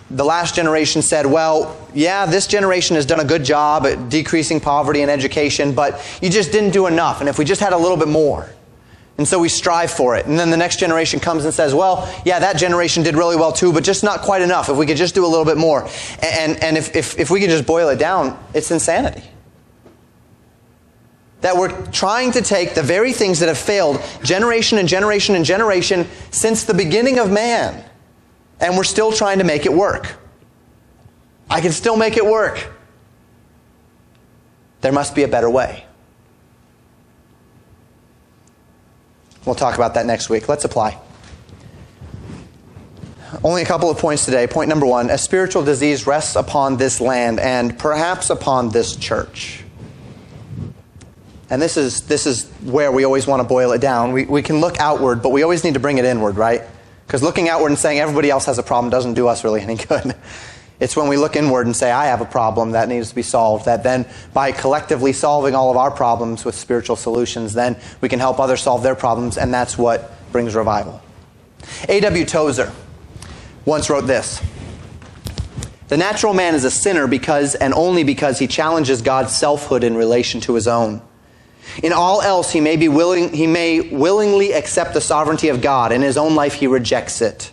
The last generation said, well, yeah, this generation has done a good job at decreasing poverty and education, but you just didn't do enough. And if we just had a little bit more. And so we strive for it. And then the next generation comes and says, well, yeah, that generation did really well too, but just not quite enough. If we could just do a little bit more. And if we could just boil it down, it's insanity. That we're trying to take the very things that have failed generation and generation and generation since the beginning of man. And we're still trying to make it work. I can still make it work. There must be a better way. We'll talk about that next week. Let's apply. Only a couple of points today. Point number one, a spiritual disease rests upon this land and perhaps upon this church. And this is where we always want to boil it down. We can look outward, but we always need to bring it inward, right? Because looking outward and saying everybody else has a problem doesn't do us really any good. It's when we look inward and say, I have a problem that needs to be solved, that then by collectively solving all of our problems with spiritual solutions, then we can help others solve their problems, and that's what brings revival. A.W. Tozer once wrote this: the natural man is a sinner because and only because he challenges God's selfhood in relation to his own. In all else, he may willingly accept the sovereignty of God. In his own life, he rejects it.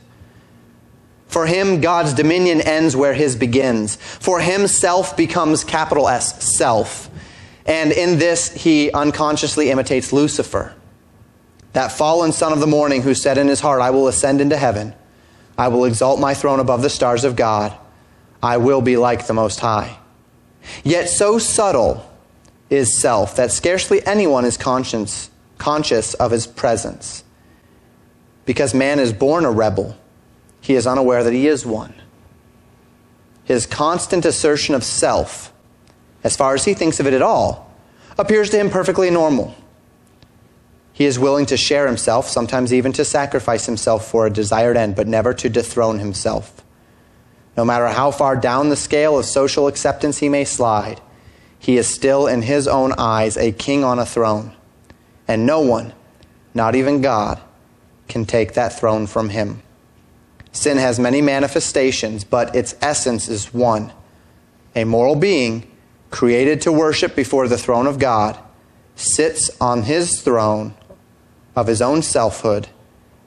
For him, God's dominion ends where his begins. For him, self becomes capital S, self. And in this, he unconsciously imitates Lucifer, that fallen son of the morning who said in his heart, I will ascend into heaven. I will exalt my throne above the stars of God. I will be like the Most High. Yet so subtle is self that scarcely anyone is conscious of his presence. Because man is born a rebel, he is unaware that he is one. His constant assertion of self, as far as he thinks of it at all, appears to him perfectly normal. He is willing to share himself, sometimes even to sacrifice himself for a desired end, but never to dethrone himself. No matter how far down the scale of social acceptance he may slide, he is still in his own eyes a king on a throne. And no one, not even God, can take that throne from him. Sin has many manifestations, but its essence is one. A moral being, created to worship before the throne of God, sits on his throne of his own selfhood,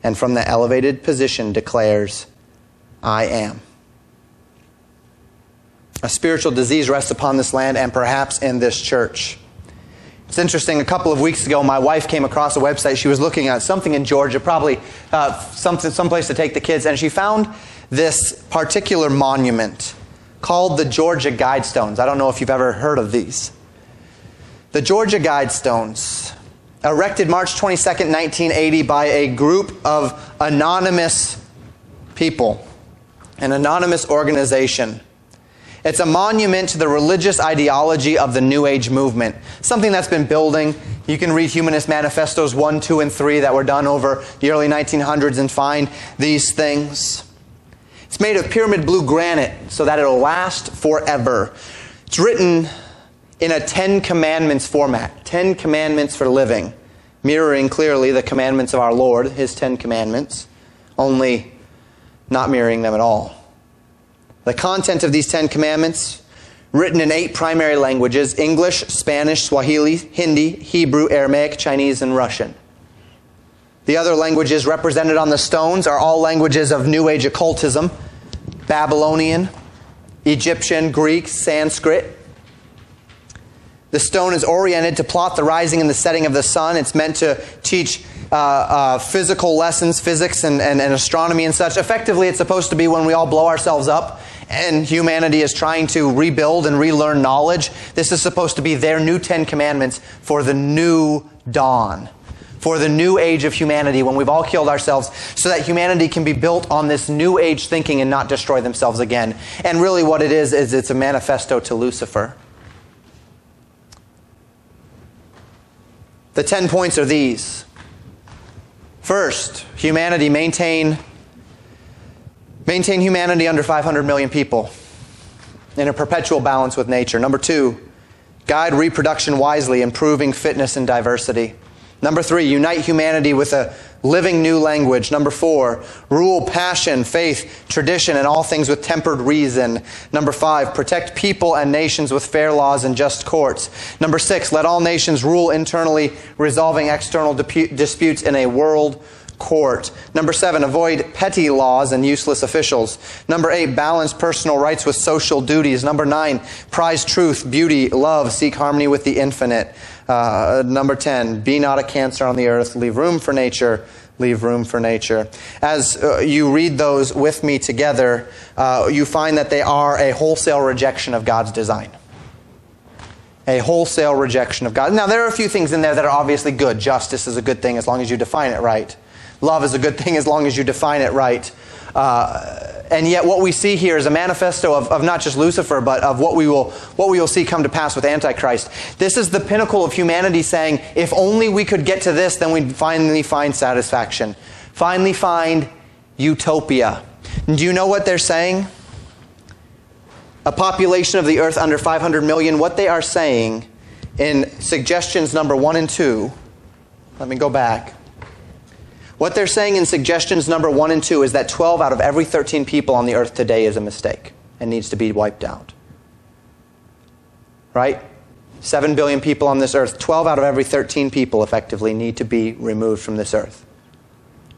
and from the elevated position declares, I am. A spiritual disease rests upon this land and perhaps in this church. It's interesting, a couple of weeks ago, my wife came across a website. She was looking at something in Georgia, probably someplace to take the kids, and she found this particular monument called the Georgia Guidestones. I don't know if you've ever heard of these. The Georgia Guidestones, erected March 22nd, 1980 by a group of anonymous people, an anonymous organization. It's a monument to the religious ideology of the New Age movement, something that's been building. You can read Humanist Manifestos 1, 2, and 3 that were done over the early 1900s and find these things. It's made of pyramid blue granite so that it'll last forever. It's written in a 10 Commandments format, 10 Commandments for living, mirroring clearly the commandments of our Lord, His 10 Commandments, only not mirroring them at all. The content of these 10 Commandments, written in 8 primary languages: English, Spanish, Swahili, Hindi, Hebrew, Aramaic, Chinese, and Russian. The other languages represented on the stones are all languages of New Age occultism: Babylonian, Egyptian, Greek, Sanskrit. The stone is oriented to plot the rising and the setting of the sun. It's meant to teach physical lessons, physics and astronomy and such. Effectively, it's supposed to be when we all blow ourselves up and humanity is trying to rebuild and relearn knowledge. This is supposed to be their new 10 Commandments for the new dawn, for the new age of humanity, when we've all killed ourselves, so that humanity can be built on this new age thinking and not destroy themselves again. And really what it is it's a manifesto to Lucifer. The 10 points are these. First, humanity, maintain humanity under 500 million people in a perpetual balance with nature. Number 2, guide reproduction wisely, improving fitness and diversity. Number 3, unite humanity with a living new language. Number 4, rule passion, faith, tradition, and all things with tempered reason. Number 5, protect people and nations with fair laws and just courts. Number 6, let all nations rule internally, resolving external disputes in a world court. Number 7, avoid petty laws and useless officials. Number 8, balance personal rights with social duties. Number 9, prize truth, beauty, love, seek harmony with the infinite. Number 10, be not a cancer on the earth, leave room for nature, leave room for nature. As you read those with me together, you find that they are a wholesale rejection of God's design. A wholesale rejection of God. Now, there are a few things in there that are obviously good. Justice is a good thing as long as you define it right. Love is a good thing as long as you define it right. And yet what we see here is a manifesto of not just Lucifer, but of what we will see come to pass with Antichrist. This is the pinnacle of humanity saying, if only we could get to this, then we'd finally find satisfaction. Finally find utopia. And do you know what they're saying? A population of the earth under 500 million, what they are saying in suggestions number 1 and 2, let me go back. What they're saying in suggestions number 1 and 2 is that 12 out of every 13 people on the earth today is a mistake and needs to be wiped out. Right? 7 billion people on this earth, 12 out of every 13 people effectively need to be removed from this earth.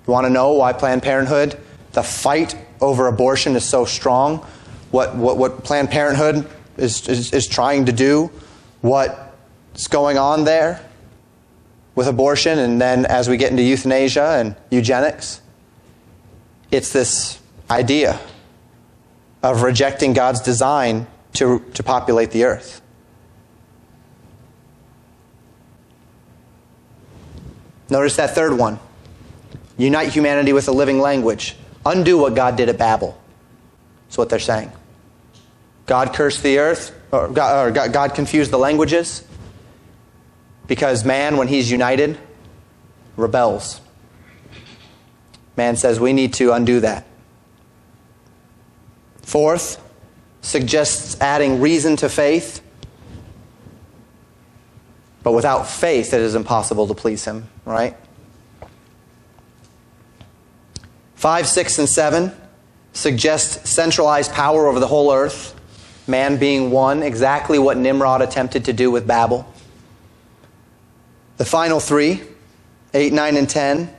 You want to know why Planned Parenthood, the fight over abortion is so strong? What Planned Parenthood is trying to do, what's going on there with abortion, and then as we get into euthanasia and eugenics, it's this idea of rejecting God's design to populate the earth. Notice that third one. Unite humanity with a living language. Undo what God did at Babel. That's what they're saying. God cursed the earth, or God confused the languages, because man, when he's united, rebels. Man says we need to undo that. Fourth, suggests adding reason to faith. But without faith, it is impossible to please him, right? 5, 6, and 7 suggest centralized power over the whole earth. Man being one, exactly what Nimrod attempted to do with Babel. The final 3, 8, 9, and 10,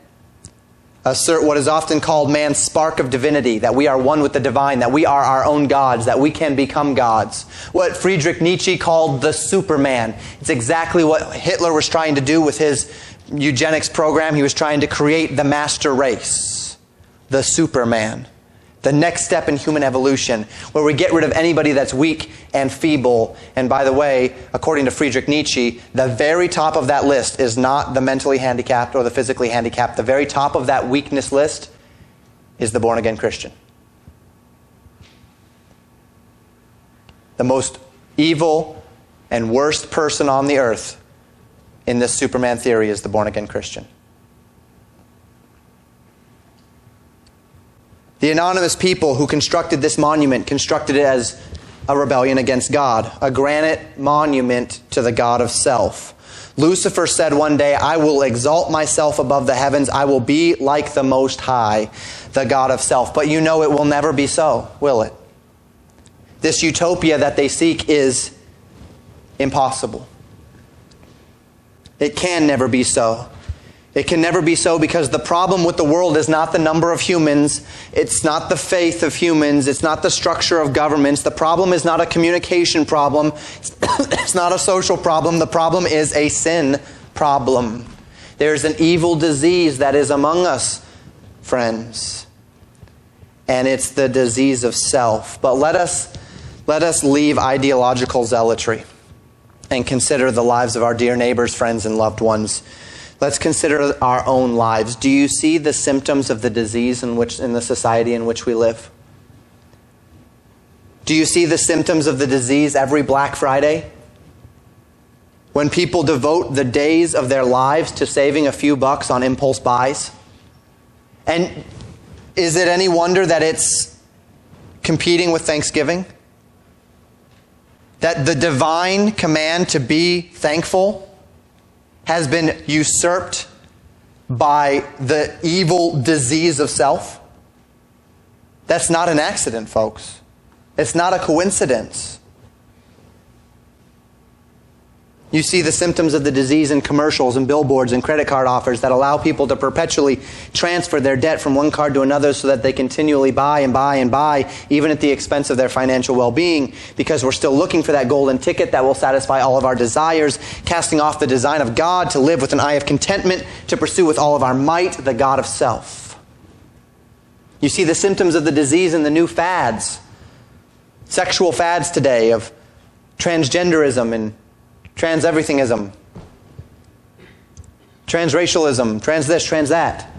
assert what is often called man's spark of divinity, that we are one with the divine, that we are our own gods, that we can become gods. What Friedrich Nietzsche called the Superman. It's exactly what Hitler was trying to do with his eugenics program. He was trying to create the master race, the Superman. The next step in human evolution, where we get rid of anybody that's weak and feeble. And by the way, according to Friedrich Nietzsche, the very top of that list is not the mentally handicapped or the physically handicapped. The very top of that weakness list is the born-again Christian. The most evil and worst person on the earth in this Superman theory is the born-again Christian. The anonymous people who constructed this monument constructed it as a rebellion against God, a granite monument to the God of self. Lucifer said one day, I will exalt myself above the heavens. I will be like the Most High, the God of self. But you know it will never be so, will it? This utopia that they seek is impossible. It can never be so. It can never be so because the problem with the world is not the number of humans. It's not the faith of humans. It's not the structure of governments. The problem is not a communication problem. It's not a social problem. The problem is a sin problem. There's an evil disease that is among us, friends. And it's the disease of self. But let us leave ideological zealotry and consider the lives of our dear neighbors, friends, and loved ones. Let's consider our own lives. Do you see the symptoms of the disease in the society in which we live? Do you see the symptoms of the disease every Black Friday? When people devote the days of their lives to saving a few bucks on impulse buys? And is it any wonder that it's competing with Thanksgiving? That the divine command to be thankful has been usurped by the evil disease of self? That's not an accident, folks. It's not a coincidence. You see the symptoms of the disease in commercials and billboards and credit card offers that allow people to perpetually transfer their debt from one card to another so that they continually buy and buy and buy, even at the expense of their financial well-being, because we're still looking for that golden ticket that will satisfy all of our desires, casting off the design of God to live with an eye of contentment, to pursue with all of our might the God of self. You see the symptoms of the disease in the new fads, sexual fads today of transgenderism and trans everythingism, transracialism, trans this, trans that.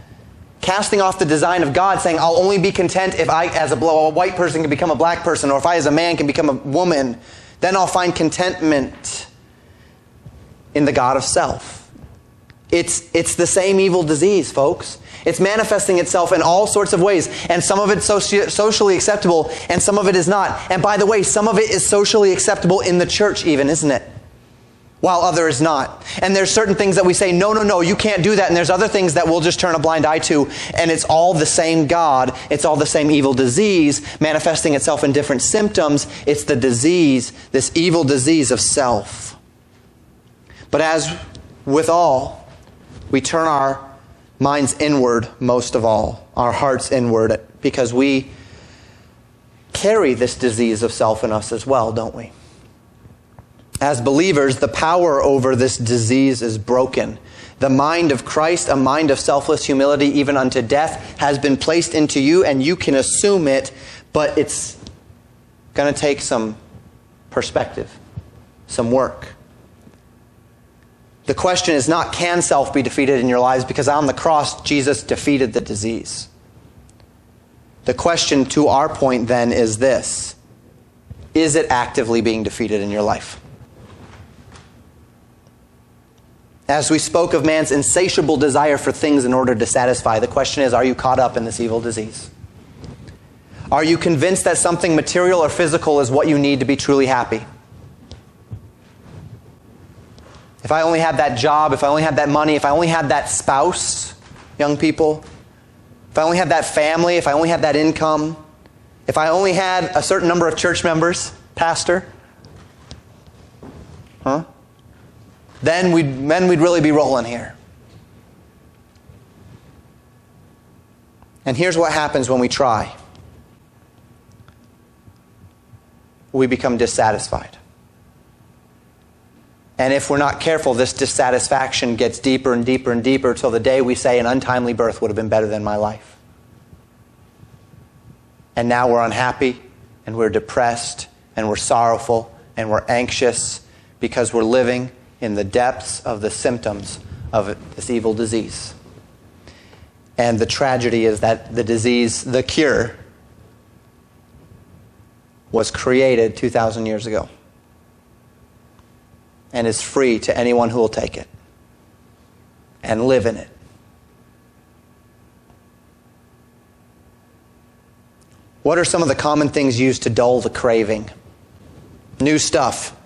Casting off the design of God, saying, I'll only be content if I, as a white person, can become a black person, or if I, as a man, can become a woman. Then I'll find contentment in the God of self. It's the same evil disease, folks. It's manifesting itself in all sorts of ways. And some of it's socially acceptable, and some of it is not. And by the way, some of it is socially acceptable in the church even, isn't it? While other is not. And there's certain things that we say, no, you can't do that. And there's other things that we'll just turn a blind eye to. And it's all the same God. It's all the same evil disease manifesting itself in different symptoms. It's the disease, this evil disease of self. But as with all, we turn our minds inward most of all, our hearts inward, because we carry this disease of self in us as well, don't we? As believers, the power over this disease is broken. The mind of Christ, a mind of selfless humility, even unto death, has been placed into you, and you can assume it, but it's going to take some perspective, some work. The question is not, can self be defeated in your lives? Because on the cross, Jesus defeated the disease. The question to our point then is this: is it actively being defeated in your life? As we spoke of man's insatiable desire for things in order to satisfy, the question is, are you caught up in this evil disease? Are you convinced that something material or physical is what you need to be truly happy? If I only had that job, if I only had that money, if I only had that spouse, young people, if I only had that family, if I only had that income, if I only had a certain number of church members, pastor, then we'd really be rolling here. And here's what happens when we try. We become dissatisfied. And if we're not careful, this dissatisfaction gets deeper and deeper and deeper till the day we say an untimely birth would have been better than my life. And now we're unhappy, and we're depressed, and we're sorrowful, and we're anxious because we're living in the depths of the symptoms of this evil disease. And the tragedy is that the disease, the cure, was created 2,000 years ago and is free to anyone who will take it and live in it. What are some of the common things used to dull the craving? New stuff,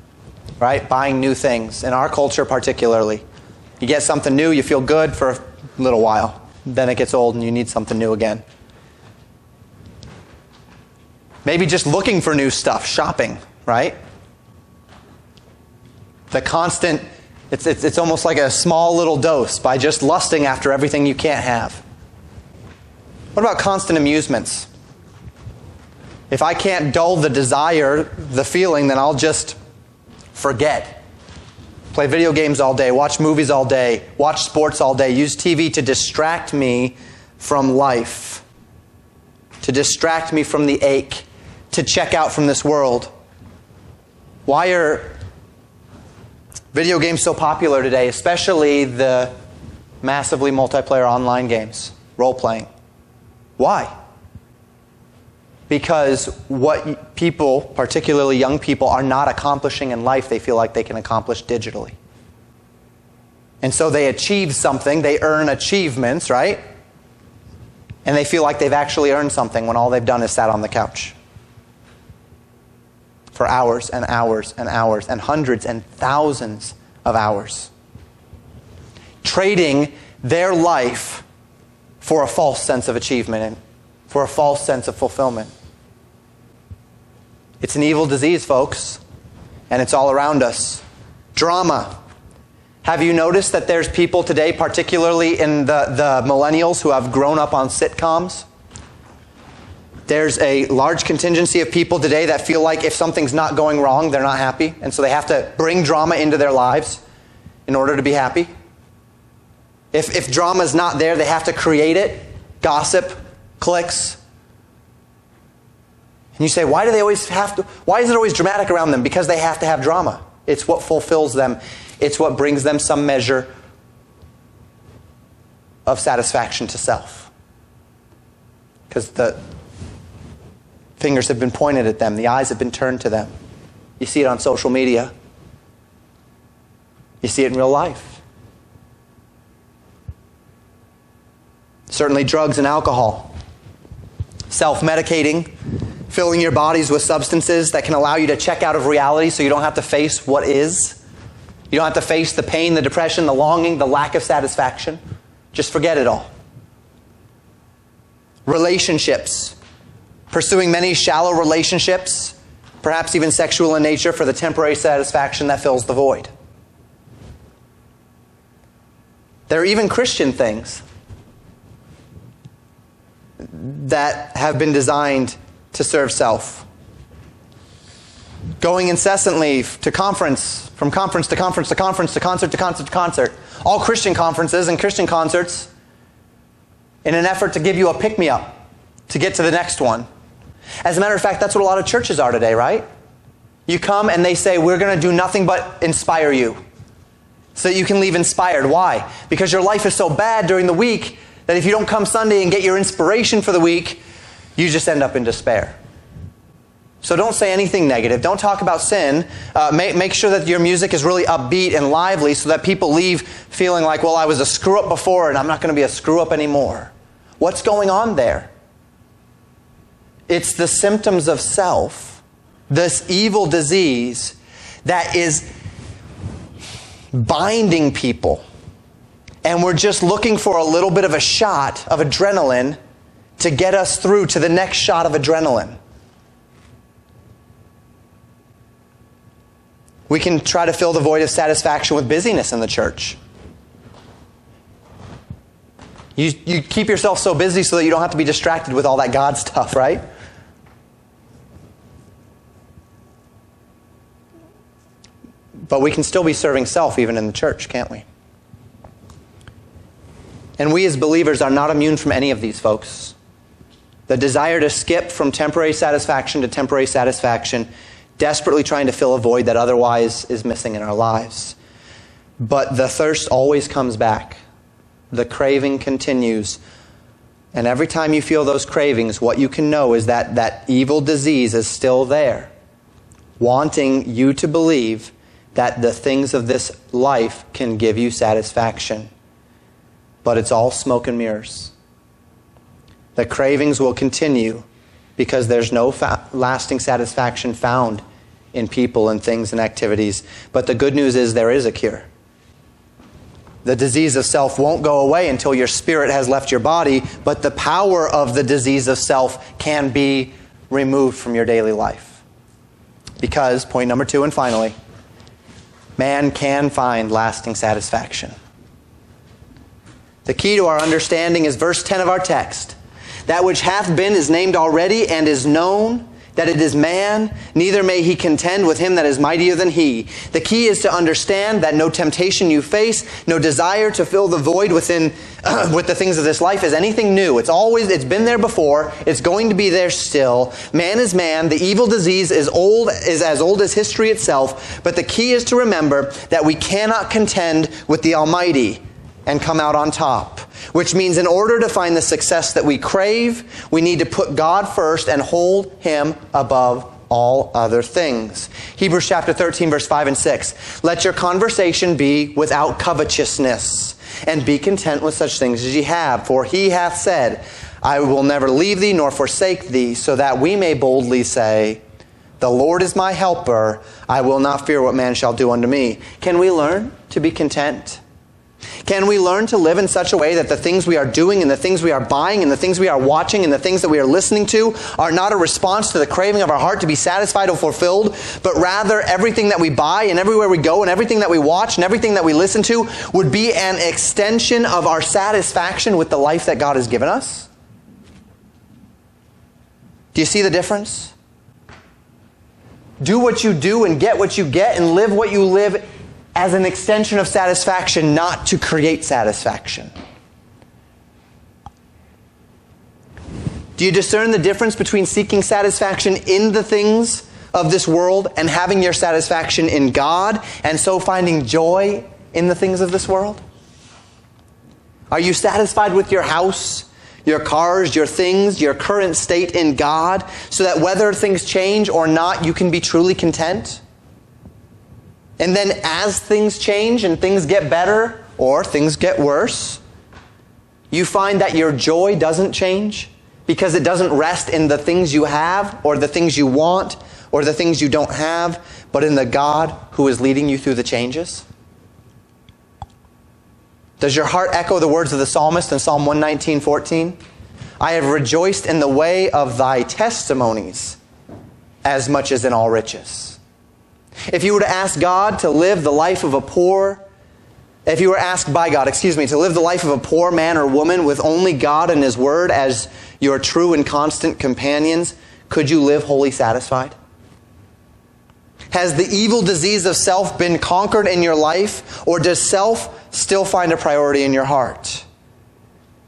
right? Buying new things. In our culture particularly. You get something new, you feel good for a little while. Then it gets old and you need something new again. Maybe just looking for new stuff, shopping, right? The constant, it's almost like a small little dose by just lusting after everything you can't have. What about constant amusements? If I can't dull the desire, the feeling, then I'll just forget. Play video games all day, watch movies all day, watch sports all day, use TV to distract me from life, to distract me from the ache, to check out from this world. Why are video games so popular today, especially the massively multiplayer online games, role-playing? Why? Because what people, particularly young people, are not accomplishing in life, they feel like they can accomplish digitally. And so they achieve something, they earn achievements, right? And they feel like they've actually earned something when all they've done is sat on the couch for hours and hours and hours and hundreds and thousands of hours, trading their life for a false sense of achievement and for a false sense of fulfillment. It's an evil disease, folks, and it's all around us. Drama. Have you noticed that there's people today, particularly in the millennials, who have grown up on sitcoms? There's a large contingency of people today that feel like if something's not going wrong, they're not happy. And so they have to bring drama into their lives in order to be happy. If drama's not there, they have to create it. Gossip, clicks. And you say, why is it always dramatic around them? Because they have to have drama. It's what fulfills them. It's what brings them some measure of satisfaction to self. Because the fingers have been pointed at them. The eyes have been turned to them. You see it on social media. You see it in real life. Certainly drugs and alcohol. Self-medicating. Filling your bodies with substances that can allow you to check out of reality so you don't have to face what is. You don't have to face the pain, the depression, the longing, the lack of satisfaction. Just forget it all. Relationships. Pursuing many shallow relationships, perhaps even sexual in nature, for the temporary satisfaction that fills the void. There are even Christian things that have been designed to serve self. Going incessantly to conference, from conference to conference to conference to concert to concert to concert. All Christian conferences and Christian concerts in an effort to give you a pick-me-up to get to the next one. As a matter of fact, that's what a lot of churches are today, right? You come and they say, we're going to do nothing but inspire you. So that you can leave inspired. Why? Because your life is so bad during the week that if you don't come Sunday and get your inspiration for the week, you just end up in despair. So don't say anything negative. Don't talk about sin. Make sure that your music is really upbeat and lively so that people leave feeling like, well, I was a screw-up before and I'm not going to be a screw-up anymore. What's going on there? It's the symptoms of self, this evil disease that is binding people. And we're just looking for a little bit of a shot of adrenaline to get us through to the next shot of adrenaline. We can try to fill the void of satisfaction with busyness in the church. You keep yourself so busy so that you don't have to be distracted with all that God stuff, right? But we can still be serving self even in the church, can't we? And we as believers are not immune from any of these, folks. The desire to skip from temporary satisfaction to temporary satisfaction, desperately trying to fill a void that otherwise is missing in our lives. But the thirst always comes back. The craving continues. And every time you feel those cravings, what you can know is that that evil disease is still there, wanting you to believe that the things of this life can give you satisfaction. But it's all smoke and mirrors. The cravings will continue because there's no lasting satisfaction found in people and things and activities. But the good news is there is a cure. The disease of self won't go away until your spirit has left your body, but the power of the disease of self can be removed from your daily life. Because, point number 2 and finally, man can find lasting satisfaction. The key to our understanding is verse 10 of our text. That which hath been is named already and is known, that it is man, neither may he contend with him that is mightier than he. The key is to understand that no temptation you face, no desire to fill the void within with the things of this life is anything new. It's been there before. It's going to be there still. Man is man. The evil disease is as old as history itself. But the key is to remember that we cannot contend with the Almighty and come out on top. Which means in order to find the success that we crave, we need to put God first and hold Him above all other things. Hebrews chapter 13, verse 5 and 6. Let your conversation be without covetousness, and be content with such things as ye have. For He hath said, I will never leave thee nor forsake thee, so that we may boldly say, the Lord is my helper. I will not fear what man shall do unto me. Can we learn to be content? Can we learn to live in such a way that the things we are doing and the things we are buying and the things we are watching and the things that we are listening to are not a response to the craving of our heart to be satisfied or fulfilled, but rather everything that we buy and everywhere we go and everything that we watch and everything that we listen to would be an extension of our satisfaction with the life that God has given us? Do you see the difference? Do what you do and get what you get and live what you live as an extension of satisfaction, not to create satisfaction. Do you discern the difference between seeking satisfaction in the things of this world and having your satisfaction in God, and so finding joy in the things of this world? Are you satisfied with your house, your cars, your things, your current state in God, so that whether things change or not, you can be truly content? And then as things change and things get better or things get worse, you find that your joy doesn't change because it doesn't rest in the things you have or the things you want or the things you don't have, but in the God who is leading you through the changes? Does your heart echo the words of the psalmist in Psalm 119:14? I have rejoiced in the way of thy testimonies as much as in all riches. If you were to ask God to live the life of a poor, if you were asked by God, to live the life of a poor man or woman with only God and His Word as your true and constant companions, could you live wholly satisfied? Has the evil disease of self been conquered in your life, or does self still find a priority in your heart?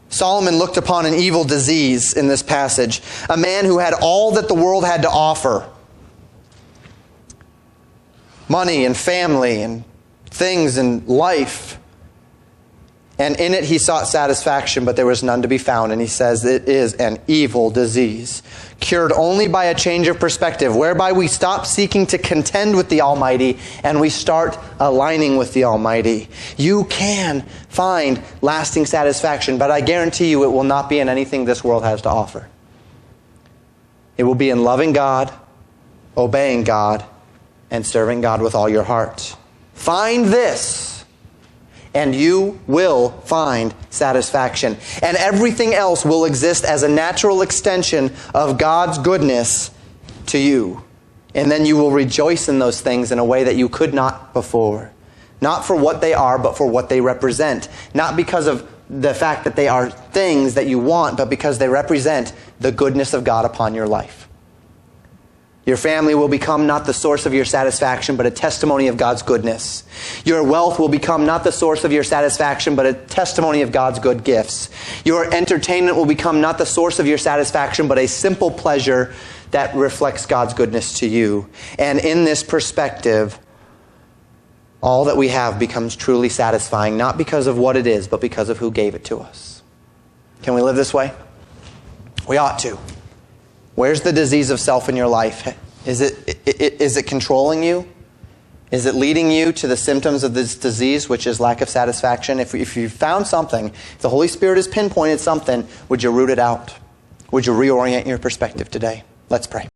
Solomon looked upon an evil disease in this passage, a man who had all that the world had to offer. Money and family and things and life. And in it he sought satisfaction, but there was none to be found. And he says it is an evil disease, cured only by a change of perspective, whereby we stop seeking to contend with the Almighty and we start aligning with the Almighty. You can find lasting satisfaction, but I guarantee you it will not be in anything this world has to offer. It will be in loving God, obeying God, and serving God with all your heart. Find this, and you will find satisfaction. And everything else will exist as a natural extension of God's goodness to you. And then you will rejoice in those things in a way that you could not before. Not for what they are, but for what they represent. Not because of the fact that they are things that you want, but because they represent the goodness of God upon your life. Your family will become not the source of your satisfaction, but a testimony of God's goodness. Your wealth will become not the source of your satisfaction, but a testimony of God's good gifts. Your entertainment will become not the source of your satisfaction, but a simple pleasure that reflects God's goodness to you. And in this perspective, all that we have becomes truly satisfying, not because of what it is, but because of who gave it to us. Can we live this way? We ought to. Where's the disease of self in your life? Is it controlling you? Is it leading you to the symptoms of this disease, which is lack of satisfaction? If you found something, if the Holy Spirit has pinpointed something, would you root it out? Would you reorient your perspective today? Let's pray.